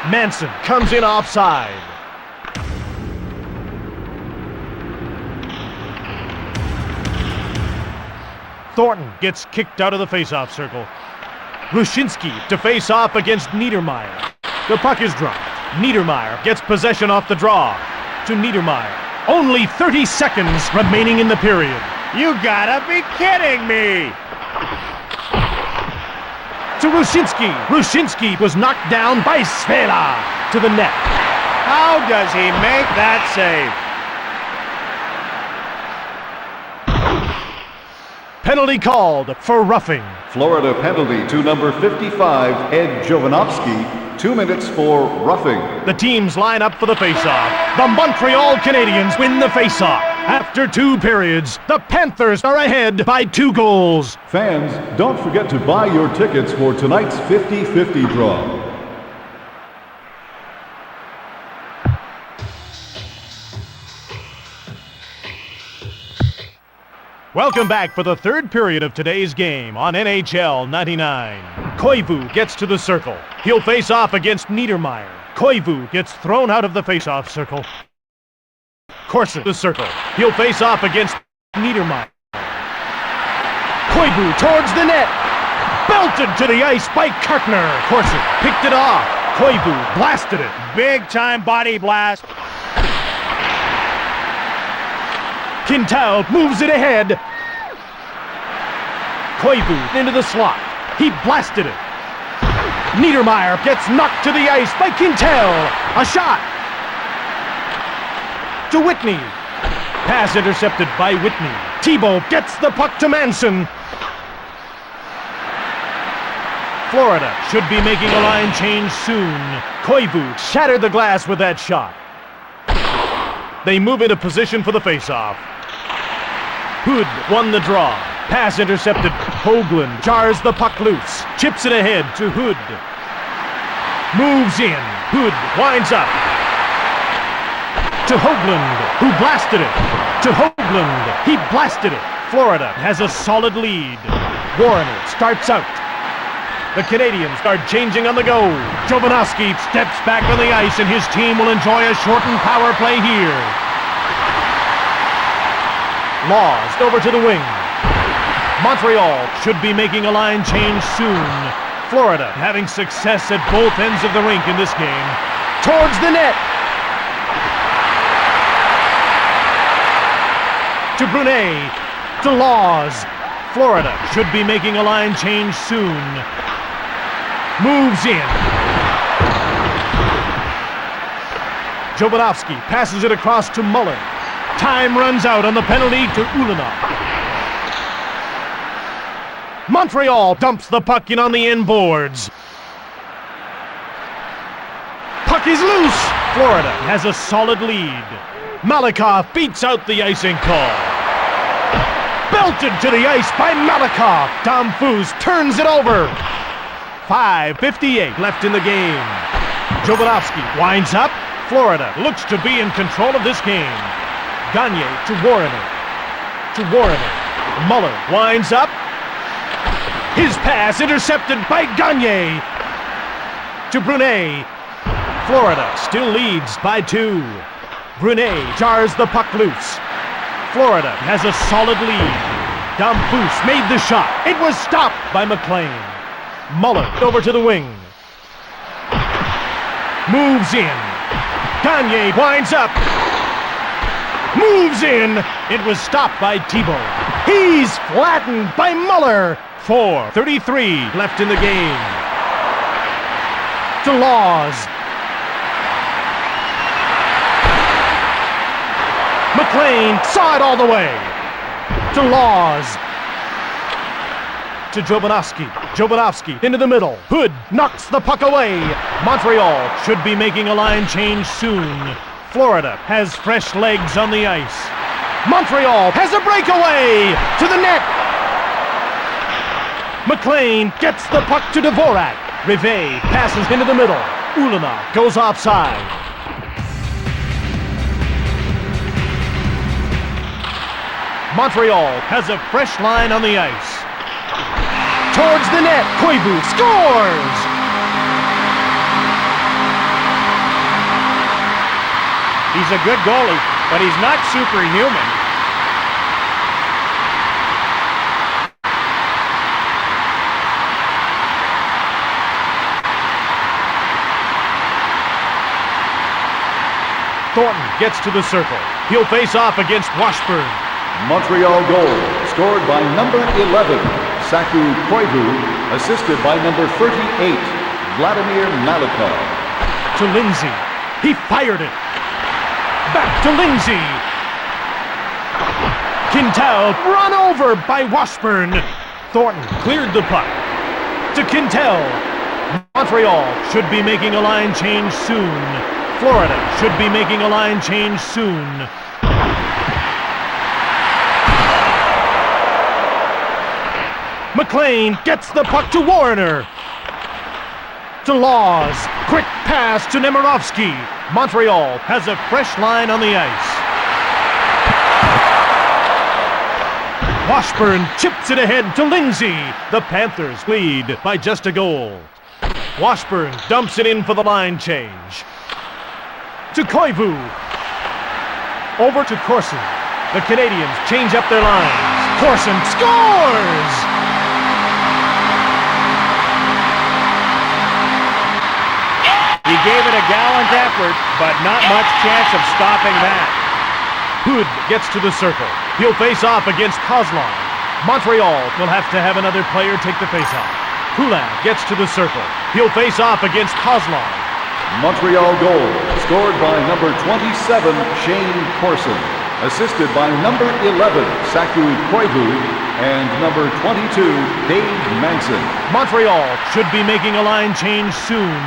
Manson comes in offside. Thornton gets kicked out of the faceoff circle. Rushinsky to face off against Niedermeyer. The puck is dropped. Niedermeyer gets possession off the draw. To Niedermeyer. Only 30 seconds remaining in the period. You gotta be kidding me! To Rushinsky. Rushinsky was knocked down by Svela. To the net. How does he make that save? Penalty called for roughing. Florida penalty to number 55, Ed Jovanovski, 2 minutes for roughing. The teams line up for the faceoff. The Montreal Canadiens win the faceoff. After 2 periods, the Panthers are ahead by 2 goals. Fans, don't forget to buy your tickets for tonight's 50-50 draw. Welcome back for the 3rd period of today's game on NHL 99. Koivu gets to the circle. He'll face off against Niedermeyer. Koivu gets thrown out of the face-off circle. Corson the circle. He'll face off against Niedermeyer. Koivu towards the net. Belted to the ice by Kartner. Corson picked it off. Koivu blasted it. Big time body blast. Quintal moves it ahead. Koivu into the slot. He blasted it. Niedermeyer gets knocked to the ice by Quintal. A shot. To Whitney. Pass intercepted by Whitney. Thibault gets the puck to Manson. Florida should be making a line change soon. Koivu shattered the glass with that shot. They move into position for the faceoff. Hood won the draw. Pass intercepted. Hoagland jars the puck loose. Chips it ahead to Hood. Moves in. Hood winds up. To Hoagland, who blasted it. To Hoagland. He blasted it. Florida has a solid lead. Warner starts out. The Canadians are changing on the go. Jovanovski steps back on the ice and his team will enjoy a shortened power play here. Laws over to the wing. Montreal should be making a line change soon. Florida having success at both ends of the rink in this game. Towards the net. To Brunet. To Laws. Florida should be making a line change soon. Moves in. Jovanovski passes it across to Muller. Time runs out on the penalty to Ulanov. Montreal dumps the puck in on the inboards. Puck is loose. Florida has a solid lead. Malakoff beats out the icing call. Belted to the ice by Malakoff. Tom Foose turns it over. 5:58 left in the game. Jovanovski winds up. Florida looks to be in control of this game. Gagne to Warrener. To Warrener. Muller winds up. His pass intercepted by Gagne. To Brunet. Florida still leads by 2. Brunet jars the puck loose. Florida has a solid lead. Damphus made the shot. It was stopped by McLean. Muller over to the wing. Moves in. Gagne winds up. Moves in. It was stopped by Thibault. He's flattened by Muller. 4:33 left in the game. To Laws. McLean saw it all the way. To Laws. To Jovanovski. Jovanovski into the middle. Hood knocks the puck away. Montreal should be making a line change soon. Florida has fresh legs on the ice. Montreal has a breakaway to the net. McLean gets the puck to Dvorak. Rivet passes into the middle. Ulanov goes offside. Montreal has a fresh line on the ice. Towards the net, Koivu scores! He's a good goalie, but he's not superhuman. Thornton gets to the circle. He'll face off against Washburn. Montreal goal, scored by number 11, Saku Koivu, assisted by number 38, Vladimir Malakov. To Lindsay. He fired it. Back to Lindsay. Quintal run over by Washburn. Thornton cleared the puck. To Quintal. Montreal should be making a line change soon. Florida should be making a line change soon. McLean gets the puck to Warrener. To Laws. Quick pass to Nemirovsky. Montreal has a fresh line on the ice. Washburn chips it ahead to Lindsay. The Panthers lead by just a goal. Washburn dumps it in for the line change. To Koivu. Over to Corson. The Canadians change up their lines. Corson scores! He gave it a gallant effort, but not much chance of stopping that. Hood gets to the circle. He'll face off against Kozlov. Montreal will have to have another player take the face-off. Poulin gets to the circle. He'll face off against Kozlov. Montreal goal, scored by number 27, Shane Corson, assisted by number 11, Saku Koivu, and number 22, Dave Manson. Montreal should be making a line change soon.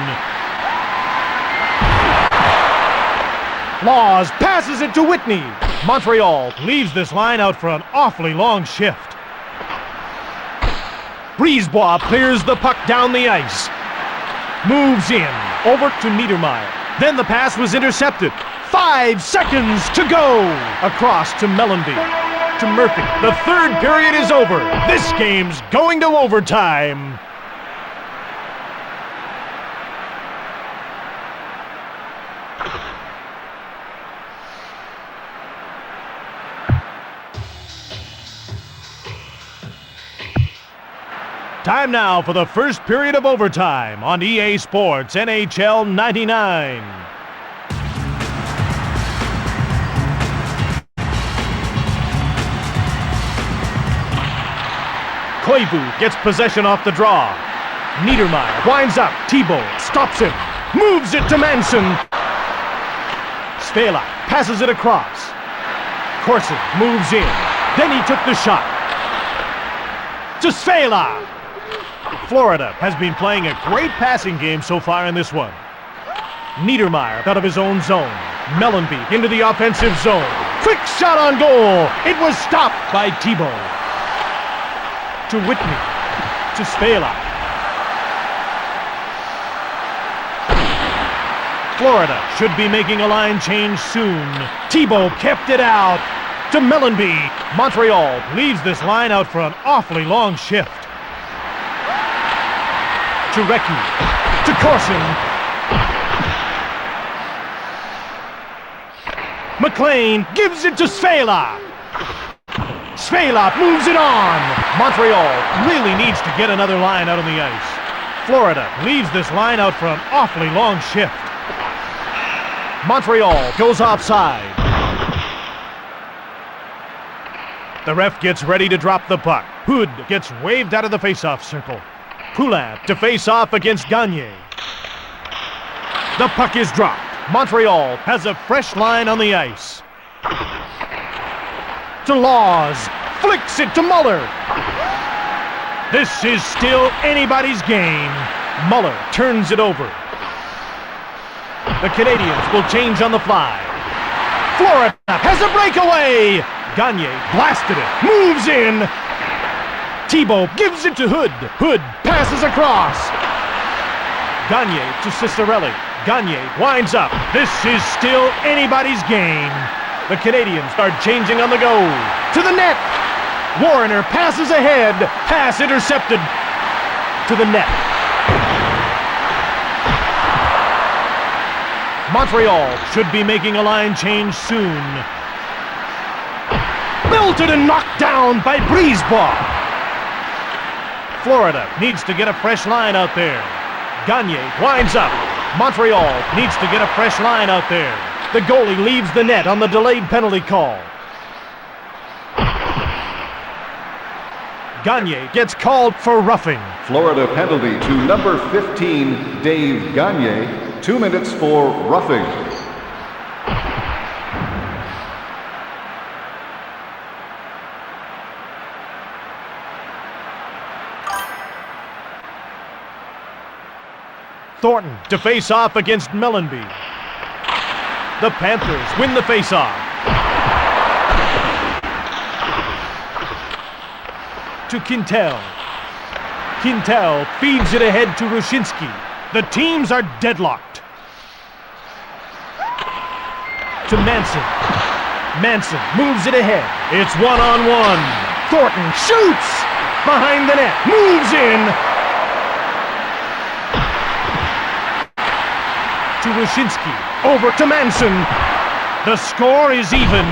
Laws passes it to Whitney. Montreal leaves this line out for an awfully long shift. Brisebois clears the puck down the ice. Moves in. Over to Niedermeyer. Then the pass was intercepted. 5 seconds to go. Across to Mellanby. To Murphy. The third period is over. This game's going to overtime. Time now for the first period of overtime on EA Sports NHL 99. Koivu gets possession off the draw. Niedermeyer winds up. Thibault stops him. Moves it to Manson. Svela passes it across. Corson moves in. Then he took the shot. To Svela. Florida has been playing a great passing game so far in this one. Niedermeyer out of his own zone. Mellenby into the offensive zone. Quick shot on goal. It was stopped by Thibault. To Whitney. To Svela. Florida should be making a line change soon. Thibault kept it out. To Mellenby. Montreal leaves this line out for an awfully long shift. To Recchi. To Corson. McLean gives it to Svela. Svela moves it on. Montreal really needs to get another line out on the ice. Florida leaves this line out for an awfully long shift. Montreal goes offside. The ref gets ready to drop the puck. Hood gets waved out of the faceoff circle. Poulin to face off against Gagne. The puck is dropped. Montreal has a fresh line on the ice. To Laws. Flicks it to Muller. This is still anybody's game. Muller turns it over. The Canadians will change on the fly. Florida has a breakaway. Gagne blasted it. Moves in. Thibault gives it to Hood. Hood passes across. Gagne to Cicerelli. Gagne winds up. This is still anybody's game. The Canadians are changing on the go. To the net. Warner passes ahead. Pass intercepted. To the net. Montreal should be making a line change soon. Belted and knocked down by Brisebois. Florida needs to get a fresh line out there. Gagne winds up. Montreal needs to get a fresh line out there. The goalie leaves the net on the delayed penalty call. Gagne gets called for roughing. Florida penalty to number 15, Dave Gagne. 2 minutes for roughing. Thornton to face off against Mellenby. The Panthers win the face-off. To Quintel. Quintel feeds it ahead to Rushinsky. The teams are deadlocked. To Manson. Manson moves it ahead. It's one-on-one. Thornton shoots! Behind the net. Moves in. To Rushinsky. Over to Manson. The score is even.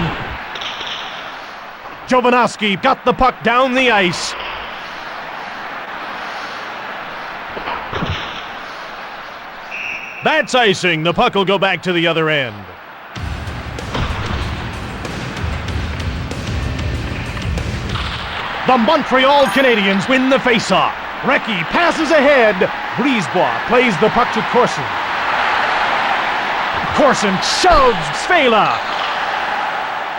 Jovanovski got the puck down the ice. That's icing. The puck will go back to the other end. The Montreal Canadiens win the faceoff. Recchi passes ahead. Brisebois plays the puck to Corson. Corson shoves Svela.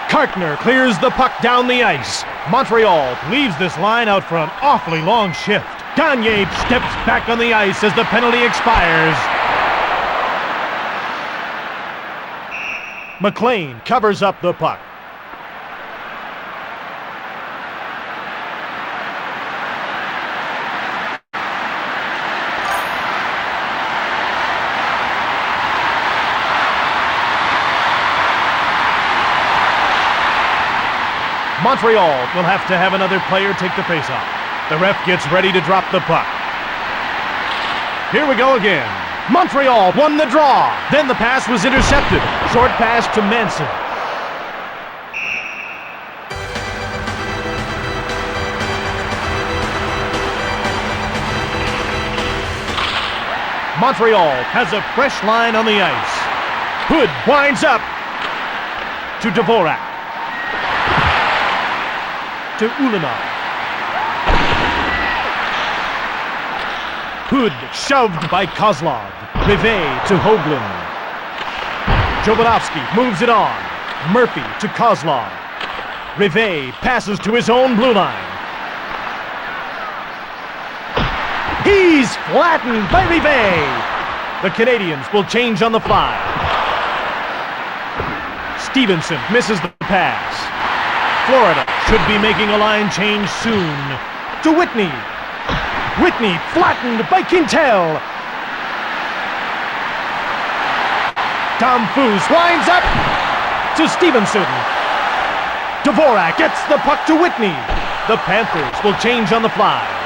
Kartner clears the puck down the ice. Montreal leaves this line out for an awfully long shift. Gagne steps back on the ice as the penalty expires. McLean covers up the puck. Montreal will have to have another player take the faceoff. The ref gets ready to drop the puck. Here we go again. Montreal won the draw. Then the pass was intercepted. Short pass to Manson. Montreal has a fresh line on the ice. Hood winds up to Dvorak. To Ulanov. Hood shoved by Kozlov. Rivet to Hoagland. Jovanovski moves it on. Murphy to Kozlov. Rivet passes to his own blue line. He's flattened by Rivet. The Canadians will change on the fly. Stevenson misses the pass. Florida should be making a line change soon. To Whitney. Whitney flattened by Quintel. Tom Foose winds up to Stevenson. Dvorak gets the puck to Whitney. The Panthers will change on the fly.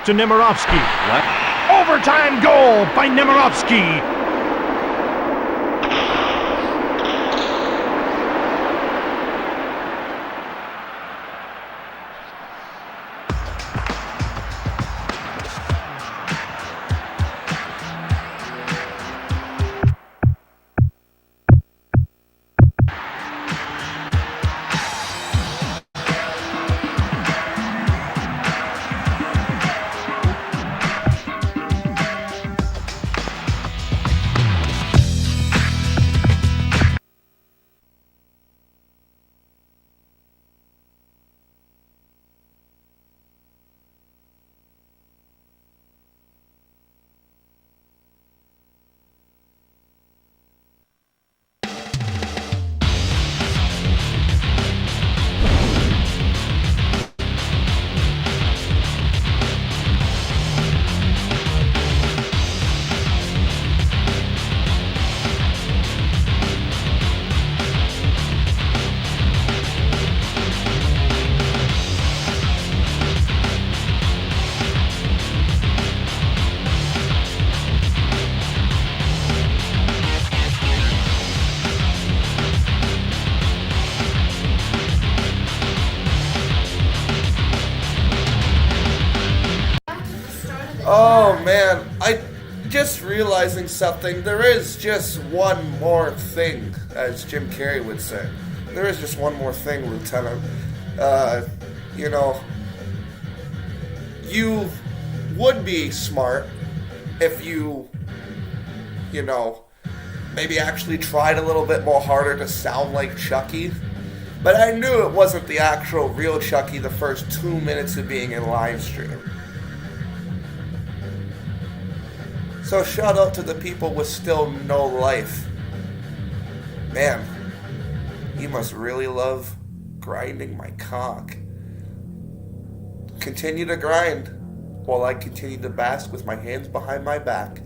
To Nemirovsky. Overtime goal by Nemirovsky. Oh man, I just realizing something. There is just one more thing, as Jim Carrey would say. There is just one more thing, Lieutenant. You would be smart if you maybe actually tried a little bit more harder to sound like Chucky. But I knew it wasn't the actual real Chucky the first 2 minutes of being in live stream. So shout out to the people with still no life. Man, you must really love grinding my cock. Continue to grind while I continue to bask with my hands behind my back.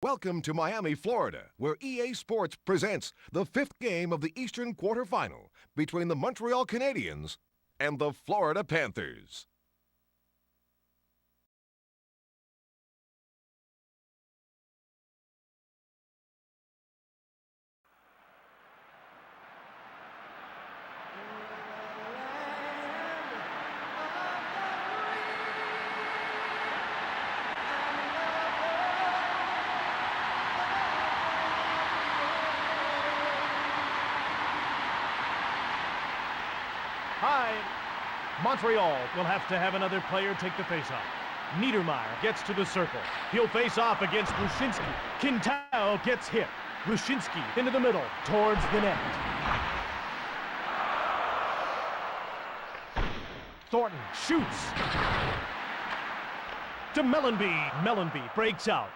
Welcome to Miami, Florida, where EA Sports presents the 5th game of the Eastern quarterfinal between the Montreal Canadiens and the Florida Panthers. Montreal will have to have another player take the faceoff. Niedermeyer gets to the circle. He'll face off against Rushinsky. Quintao gets hit. Rushinsky into the middle, towards the net. Thornton shoots. To Mellanby. Mellanby breaks out.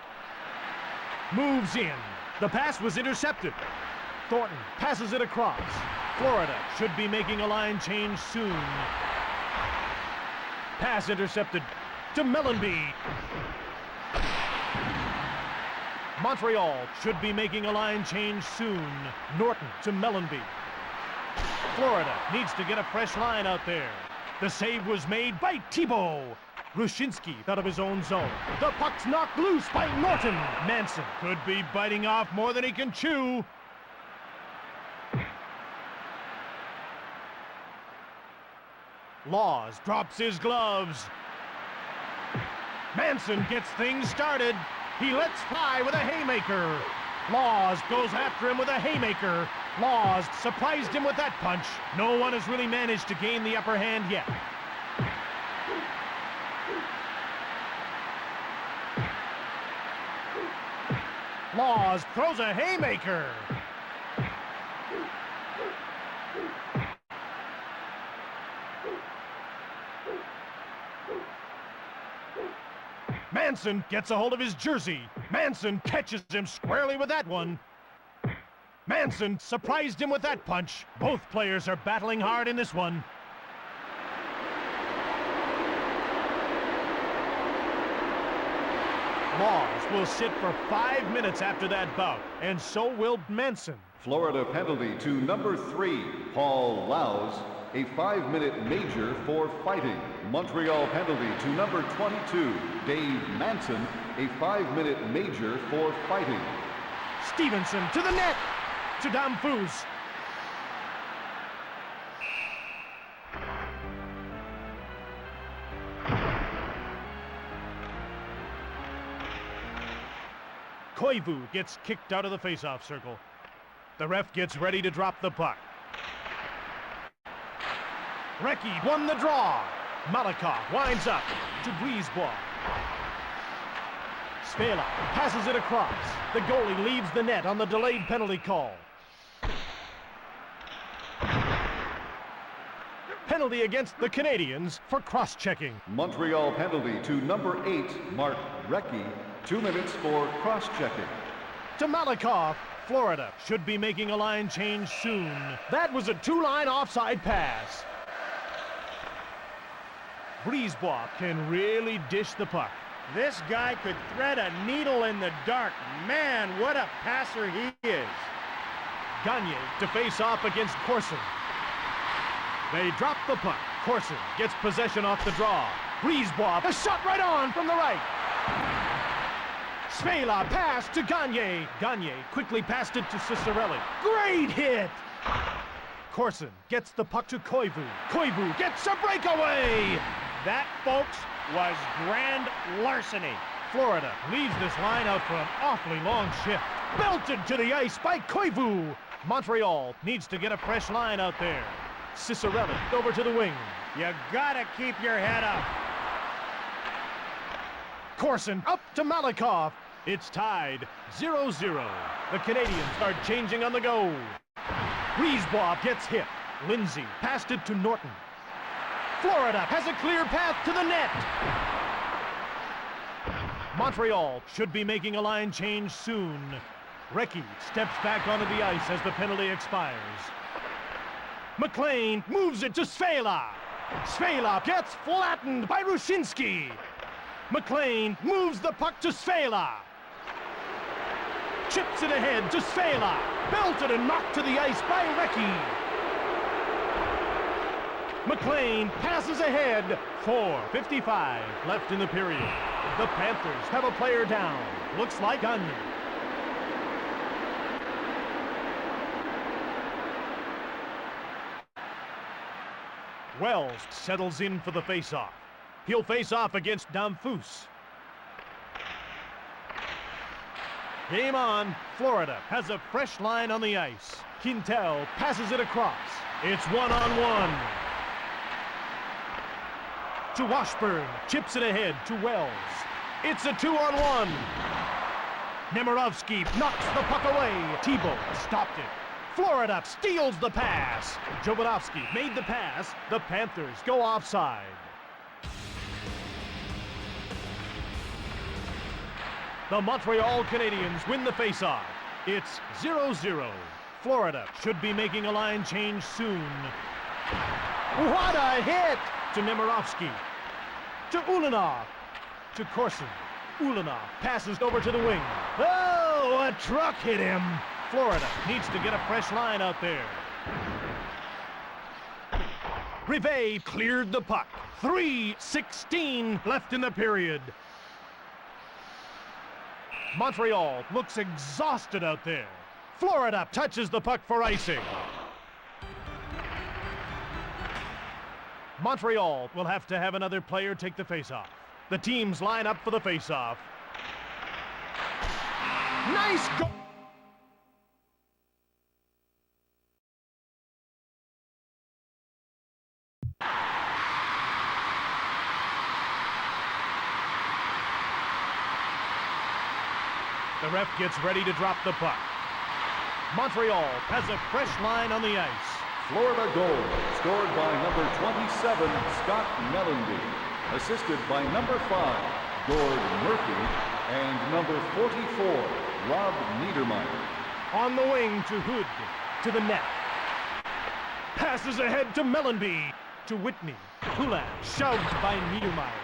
Moves in. The pass was intercepted. Thornton passes it across. Florida should be making a line change soon. Pass intercepted to Mellanby. Montreal should be making a line change soon. Norton to Mellanby. Florida needs to get a fresh line out there. The save was made by Thibault. Rushinsky out of his own zone. The puck's knocked loose by Norton. Manson could be biting off more than he can chew. Laws drops his gloves. Manson gets things started. He lets fly with a haymaker. Laws goes after him with a haymaker. Laws surprised him with that punch. No one has really managed to gain the upper hand yet. Laws throws a haymaker. Manson gets a hold of his jersey. Manson catches him squarely with that one. Manson surprised him with that punch. Both players are battling hard in this one. Laws will sit for 5 minutes after that bout, and so will Manson. Florida penalty to number 3, Paul Laus, a 5-minute major for fighting. Montreal penalty to number 22, Dave Manson, a 5-minute major for fighting. Stevenson to the net, to Damphus. Koivu gets kicked out of the faceoff circle. The ref gets ready to drop the puck. Recchi won the draw. Malakoff winds up to Brisebois. Svela passes it across. The goalie leaves the net on the delayed penalty call. Penalty against the Canadiens for cross-checking. Montreal penalty to number 8, Mark Recchi, 2 minutes for cross-checking. To Malakoff, Florida should be making a line change soon. That was a 2-line offside pass. Brisebois can really dish the puck. This guy could thread a needle in the dark. Man, what a passer he is. Gagne to face off against Corson. They drop the puck. Corson gets possession off the draw. Brisebois, a shot right on from the right. Svela pass to Gagne. Gagne quickly passed it to Cicerelli. Great hit! Corson gets the puck to Koivu. Koivu gets a breakaway! That, folks, was grand larceny. Florida leaves this line out for an awfully long shift. Belted to the ice by Koivu. Montreal needs to get a fresh line out there. Cicerelli over to the wing. You gotta keep your head up. Corson up to Malakoff. It's tied 0-0. The Canadiens are changing on the go. Brisebois gets hit. Lindsay passed it to Norton. Florida has a clear path to the net. Montreal should be making a line change soon. Recchi steps back onto the ice as the penalty expires. McLean moves it to Svela. Svela gets flattened by Rushinsky. McLean moves the puck to Svela. chips it ahead to Svela. Belted and knocked to the ice by Recchi. McLean passes ahead. 4:55 left in the period. The Panthers have a player down. Looks like Gagne. Wells settles in for the face-off. He'll face off against Damphus. Game on. Florida has a fresh line on the ice. Quintel passes it across. It's one-on-one. To Washburn. Chips it ahead to Wells. It's a 2-on-1. Nemirovsky knocks the puck away. Tebow stopped it. Florida steals the pass. Jovanovski made the pass. The Panthers go offside. The Montreal Canadiens win the faceoff. It's 0-0. Florida should be making a line change soon. What a hit! To Nemirovsky. To Ulanov. To Corson. Ulanov passes over to the wing. Oh, a truck hit him. Florida needs to get a fresh line out there. Rivet cleared the puck. 3:16 left in the period. Montreal looks exhausted out there. Florida touches the puck for icing. Montreal will have to have another player take the faceoff. The teams line up for the faceoff. Nice goal! The ref gets ready to drop the puck. Montreal has a fresh line on the ice. Florida goal, scored by number 27, Scott Mellanby, assisted by number 5, Gord Murphy, and number 44, Rob Niedermeyer. On the wing to Hood, to the net. Passes ahead to Mellanby, to Whitney. Poulin shoved by Niedermeyer.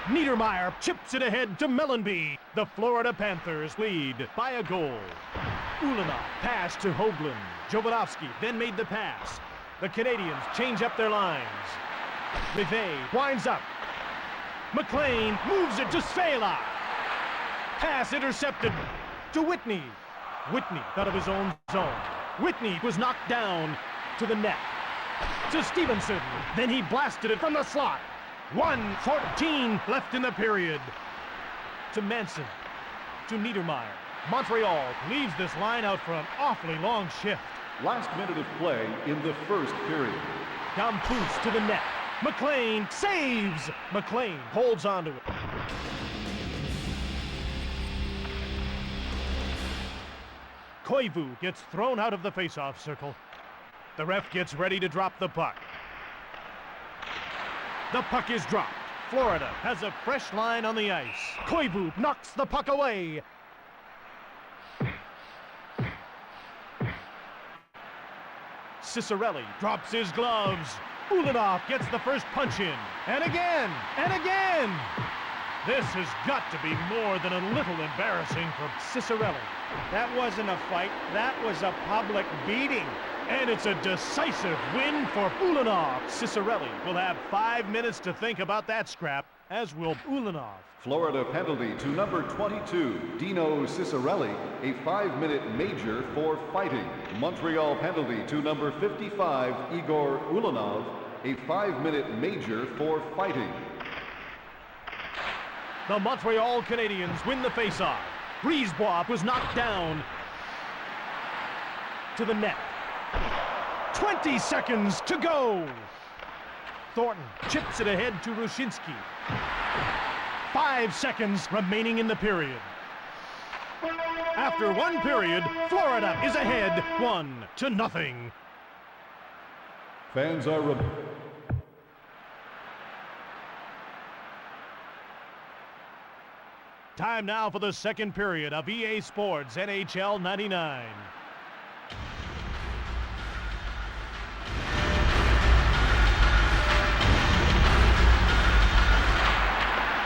Niedermeyer chips it ahead to Mellanby. The Florida Panthers lead by a goal. Ulanov passed to Hoagland. Jovanovski then made the pass. The Canadiens change up their lines. Rivet winds up. McLean moves it to Svela. Pass intercepted to Whitney. Whitney out of his own zone. Whitney was knocked down to the net. To Stevenson. Then he blasted it from the slot. 1:14 left in the period. To Manson. To Niedermeyer. Montreal leaves this line out for an awfully long shift. Last minute of play in the first period. Damphus to the net. McLean saves. McLean holds on to it. Koivu gets thrown out of the faceoff circle. The ref gets ready to drop the puck. The puck is dropped. Florida has a fresh line on the ice. Koivu knocks the puck away. Cicerelli drops his gloves. Ulanov gets the first punch in. And again, and again. This has got to be more than a little embarrassing for Cicerelli. That wasn't a fight. That was a public beating. And it's a decisive win for Ulanov. Cicerelli will have 5 minutes to think about that scrap, as will Ulanov. Florida penalty to number 22, Dino Cicerelli, a 5-minute major for fighting. Montreal penalty to number 55, Igor Ulanov, a 5-minute major for fighting. The Montreal Canadiens win the faceoff. Brisebois was knocked down to the net. 20 seconds to go. Thornton chips it ahead to Rushinsky. 5 seconds remaining in the period. After one period, Florida is ahead 1-0. Fans are... Time now for the second period of EA Sports NHL 99.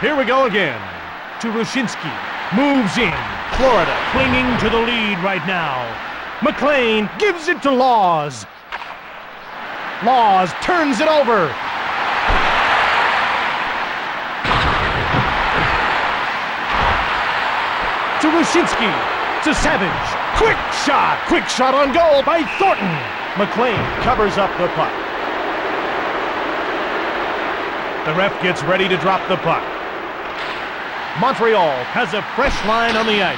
Here we go again. to Rushinsky. Moves in. Florida clinging to the lead right now. McLean gives it to Laws. Laws turns it over. To Rushinsky. To Savage. Quick shot on goal by Thornton. McLean covers up the puck. The ref gets ready to drop the puck. Montreal has a fresh line on the ice.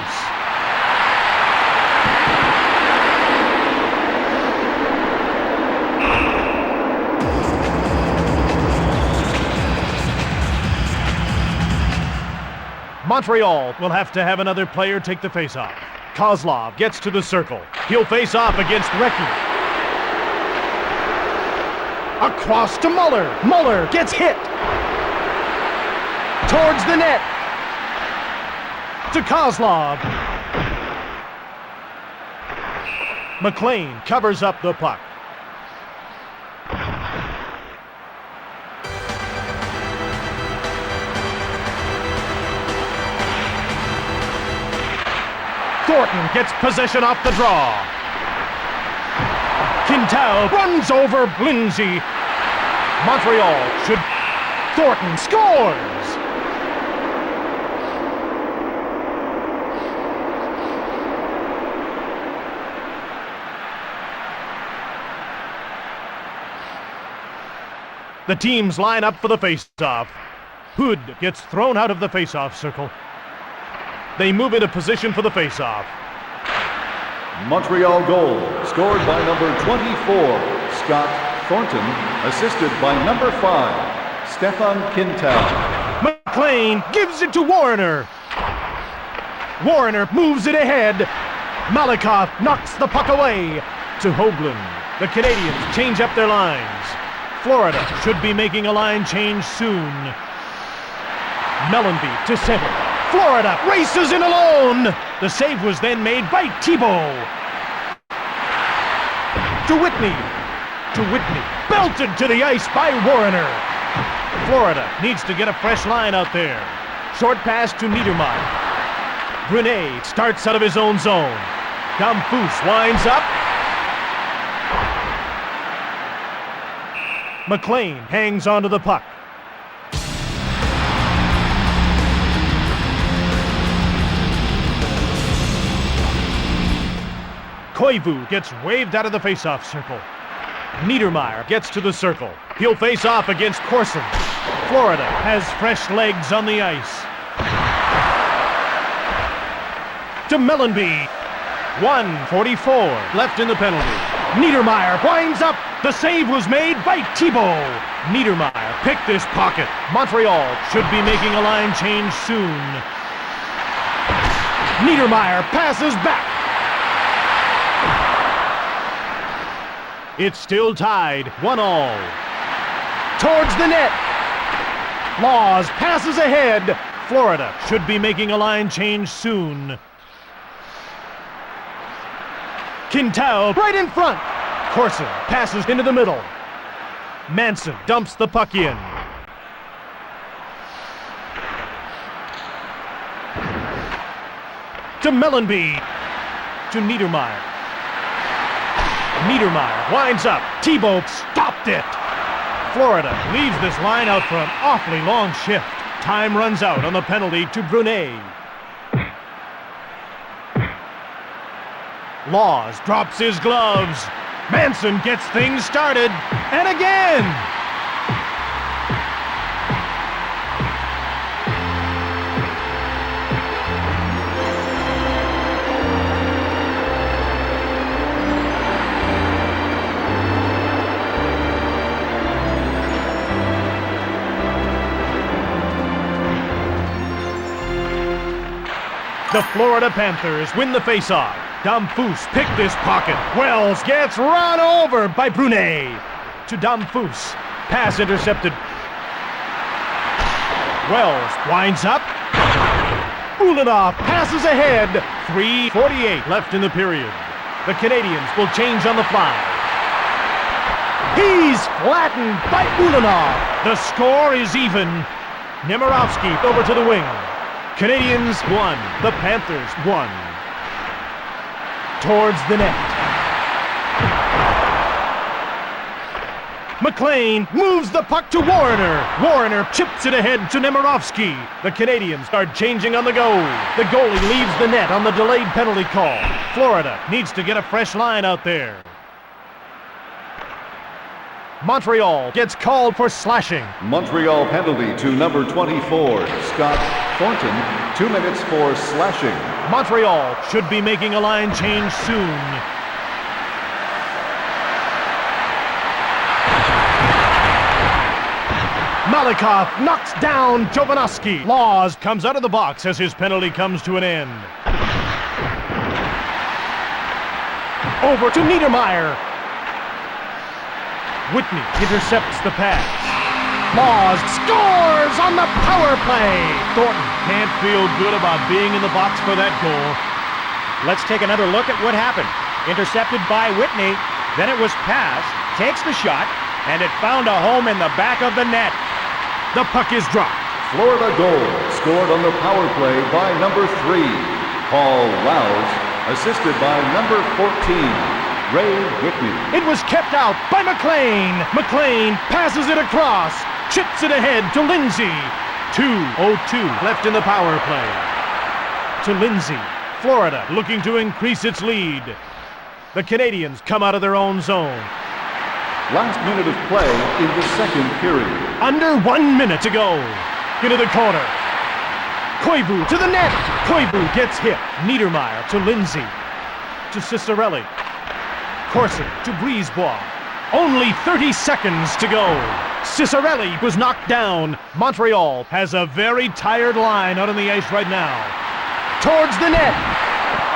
Montreal will have to have another player take the faceoff. Kozlov gets to the circle. He'll face off against Recchi. Across to Muller. Muller gets hit. Towards the net. To Kozlov. McLean covers up the puck. Thornton gets possession off the draw. Quintal runs over Lindsay. Montreal should... Thornton scores! The teams line up for the face-off. Hood gets thrown out of the face-off circle. They move into position for the face-off. Montreal goal, scored by number 24, Scott Thornton, assisted by number 5, Stefan Quintal. McLean gives it to Warner. Warner moves it ahead. Malikoff knocks the puck away to Hoagland. The Canadians change up their lines. Florida should be making a line change soon. Mellenby to center. Florida races in alone. The save was then made by Thibault. To Whitney. Belted to the ice by Warner. Florida needs to get a fresh line out there. Short pass to Niedermeyer. Brunet starts out of his own zone. Damphus winds up. McLean hangs onto the puck. Koivu gets waved out of the face-off circle. Niedermeyer gets to the circle. He'll face off against Corson. Florida has fresh legs on the ice. To Mellenby. 1:44 left in the penalty. Niedermeyer winds up. The save was made by Thibault. Niedermeyer picked this pocket. Montreal should be making a line change soon. Niedermeyer passes back. It's still tied, 1-1. Towards the net. Laws passes ahead. Florida should be making a line change soon. Quintal right in front. Corson passes into the middle. Manson dumps the puck in. To Mellenby. To Niedermeyer. Niedermeyer winds up. Thibault stopped it. Florida leaves this line out for an awfully long shift. Time runs out on the penalty to Brunet. Laws drops his gloves. Manson gets things started. And again! The Florida Panthers win the faceoff. Damphus picked this pocket. Wells gets run over by Brunet. To Damphus. Pass intercepted. Wells winds up. Ulanov passes ahead. 3:48 left in the period. The Canadians will change on the fly. He's flattened by Ulanov. The score is even. Nemirovsky over to the wing. Canadians 1, the Panthers 1. Towards the net. McLean moves the puck to Warner. Warner chips it ahead to Nemirovsky. The Canadians are changing on the go. The goalie leaves the net on the delayed penalty call. Florida needs to get a fresh line out there. Montreal gets called for slashing. Montreal penalty to number 24, Scott Thornton. 2 minutes for slashing. Montreal should be making a line change soon. Malikov knocks down Jovanovski. Laws comes out of the box as his penalty comes to an end. Over to Niedermeyer. Whitney intercepts the pass. Laws scores on the power play. Thornton can't feel good about being in the box for that goal. Let's take another look at what happened. Intercepted by Whitney, then it was passed, takes the shot, and it found a home in the back of the net. The puck is dropped. Florida goal scored on the power play by number 3, Paul Laus, assisted by number 14, Ray Whitney. It was kept out by McLean. McLean passes it across, chips it ahead to Lindsay. 2:02 left in the power play. To Lindsay. Florida looking to increase its lead. The Canadians come out of their own zone. Last minute of play in the second period. Under 1 minute to go. Into the corner. Koivu to the net. Koivu gets hit. Niedermeyer to Lindsay. To Cicerelli. Corson to Brisebois. Only 30 seconds to go. Cicerelli was knocked down. Montreal has a very tired line out on the ice right now. Towards the net.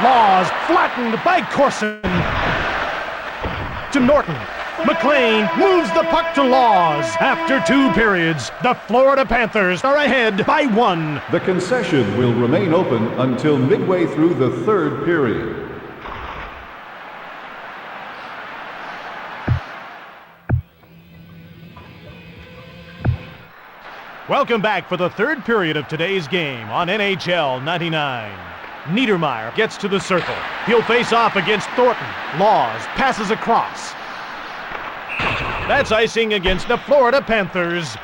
Laws flattened by Corson. To Norton. McLean moves the puck to Laws. After 2 periods, the Florida Panthers are ahead by 1. The concession will remain open until midway through the third period. Welcome back for the third period of today's game on NHL 99. Niedermeyer gets to the circle. He'll face off against Thornton. Laws passes across. That's icing against the Florida Panthers.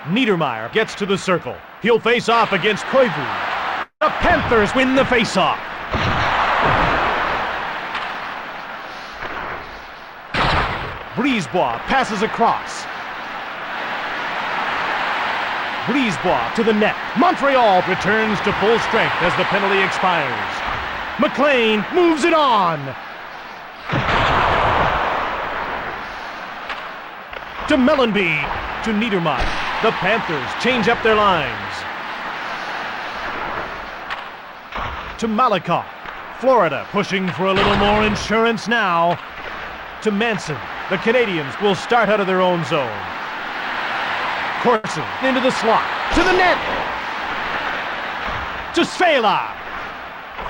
Niedermeyer gets to the circle. He'll face off against Koivu. The Panthers win the face-off. Brisebois passes across. Brisebois to the net. Montreal returns to full strength as the penalty expires. McLean moves it on. To Mellenby. To Niedermeyer. The Panthers change up their lines. To Malikov. Florida pushing for a little more insurance now. To Manson. The Canadians will start out of their own zone. Corson into the slot. To the net. To Svela.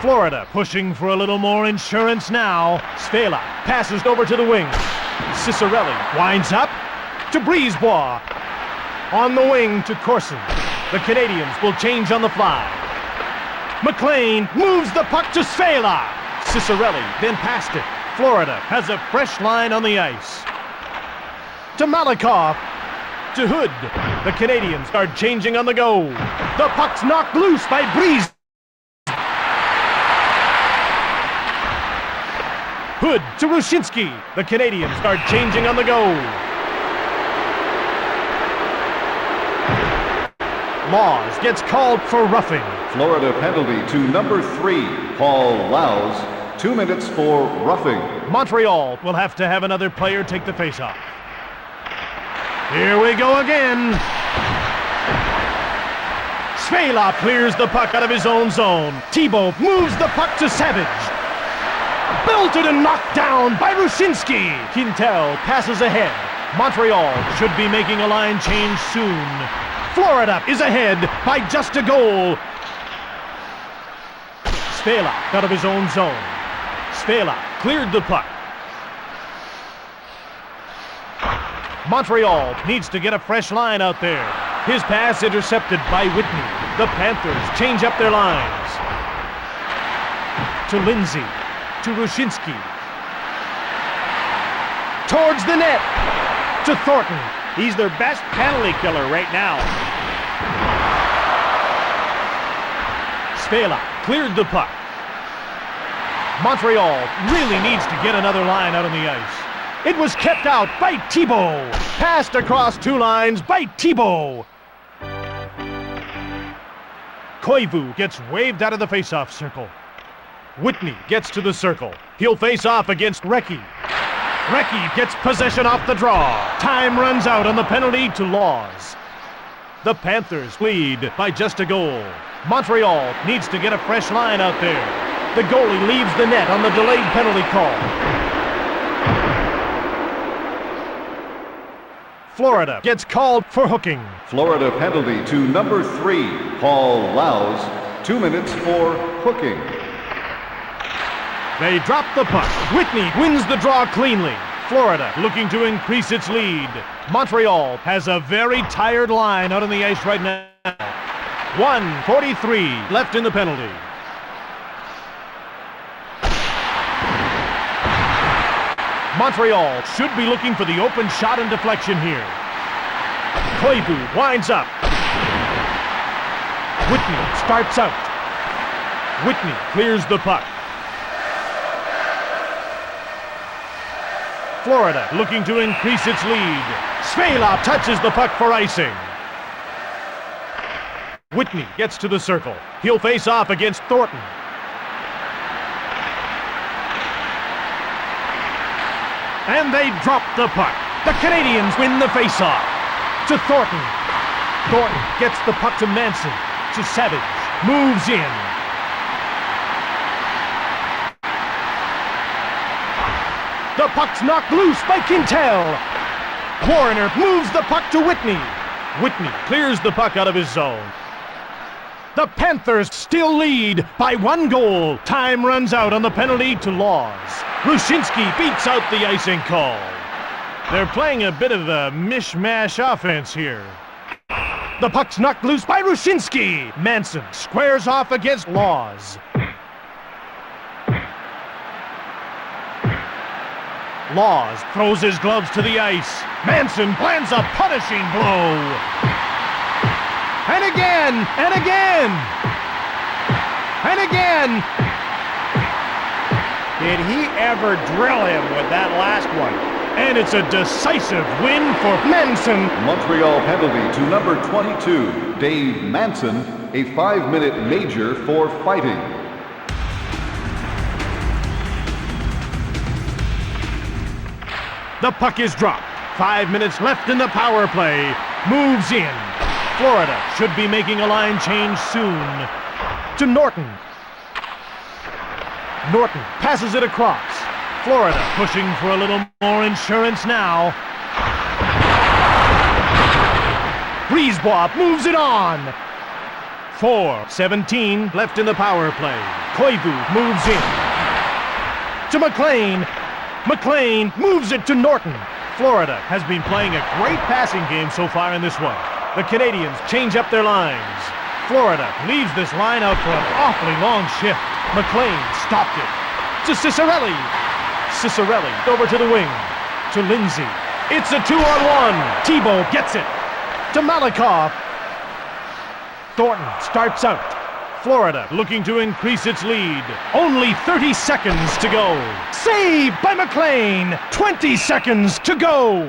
Florida pushing for a little more insurance now. Svela passes over to the wing. Cicerelli winds up to Brisebois. On the wing to Corson. The Canadians will change on the fly. McLean moves the puck to Svela. Cicerelli then passed it. Florida has a fresh line on the ice. To Malikov. To Hood. The Canadians are changing on the go. The puck's knocked loose by Breeze. Hood to Rushinsky. The Canadians are changing on the go. Laws gets called for roughing. Florida penalty to number 3, Paul Laus. 2 minutes for roughing. Montreal will have to have another player take the faceoff. Here we go again. Svela clears the puck out of his own zone. Thibault moves the puck to Savage. Belted and knocked down by Rushinsky. Quintel passes ahead. Montreal should be making a line change soon. Florida is ahead by just a goal. Svela out of his own zone. Svela cleared the puck. Montreal needs to get a fresh line out there. His pass intercepted by Whitney. The Panthers change up their lines. To Lindsay. To Rushinsky. Towards the net. To Thornton. He's their best penalty killer right now. Svela cleared the puck. Montreal really needs to get another line out on the ice. It was kept out by Thibault. Passed across two lines by Thibault. Koivu gets waved out of the faceoff circle. Whitney gets to the circle. He'll face off against Recchi. Recchi gets possession off the draw. Time runs out on the penalty to Laws. The Panthers lead by just a goal. Montreal needs to get a fresh line out there. The goalie leaves the net on the delayed penalty call. Florida gets called for hooking. Florida penalty to number 3, Paul Laus. 2 minutes for hooking. They drop the puck. Whitney wins the draw cleanly. Florida looking to increase its lead. Montreal has a very tired line out on the ice right now. 1:43 left in the penalty. Montreal should be looking for the open shot and deflection here. Koivu winds up. Whitney starts out. Whitney clears the puck. Florida looking to increase its lead. Svela touches the puck for icing. Whitney gets to the circle. He'll face off against Thornton. And they drop the puck. The Canadians win the faceoff. To Thornton. Thornton gets the puck to Manson. To Savage. Moves in. The puck's knocked loose by Quintel. Warner moves the puck to Whitney. Whitney clears the puck out of his zone. The Panthers still lead by 1 goal. Time runs out on the penalty to Laws. Rushinsky beats out the icing call. They're playing a bit of a mishmash offense here. The puck's knocked loose by Rushinsky. Manson squares off against Laws. Laws throws his gloves to the ice. Manson lands a punishing blow. And again, and again, and again. Did he ever drill him with that last one? And it's a decisive win for Manson. Montreal penalty to number 22, Dave Manson, a 5-minute major for fighting. The puck is dropped. 5 minutes left in the power play. Moves in. Florida should be making a line change soon. To Norton. Norton passes it across. Florida pushing for a little more insurance now. Brisebois moves it on. 4:17 left in the power play. Koivu moves in. To McLean. McLean moves it to Norton. Florida has been playing a great passing game so far in this one. The Canadians change up their lines. Florida leaves this line out for an awfully long shift. McLean stopped it. To Cicerelli. Cicerelli over to the wing. To Lindsay. It's a 2-on-1. Thibault gets it. To Malakoff. Thornton starts out. Florida looking to increase its lead. Only 30 seconds to go. Saved by McLean. 20 seconds to go.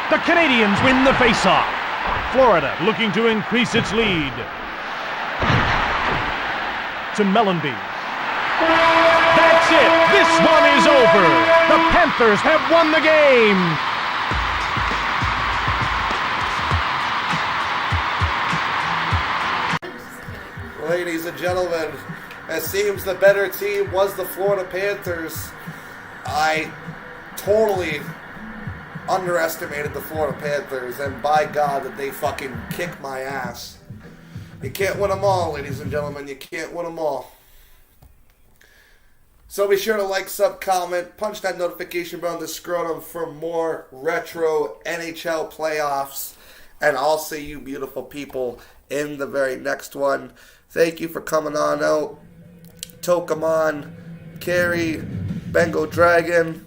The Canadians win the faceoff. Florida looking to increase its lead. To Mellenby. That's it. This one is over. The Panthers have won the game. Ladies and gentlemen, it seems the better team was the Florida Panthers. I totally underestimated the Florida Panthers, and by God did they fucking kick my ass. You can't win them all, ladies and gentlemen. You can't win them all. So be sure to like, sub, comment, punch that notification bell on the scrotum for more retro NHL playoffs. And I'll see you beautiful people in the very next one. Thank you for coming on out. Tokamon, Carrie, Bengal Dragon,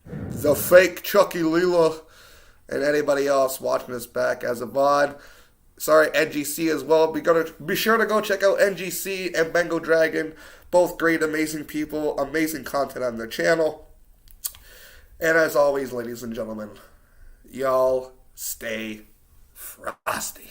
the fake Chucky Leela, and anybody else watching this back as a VOD. Sorry, NGC as well. Be sure to go check out NGC and Bengal Dragon. Both great, amazing people, amazing content on their channel. And as always, ladies and gentlemen, y'all stay frosty.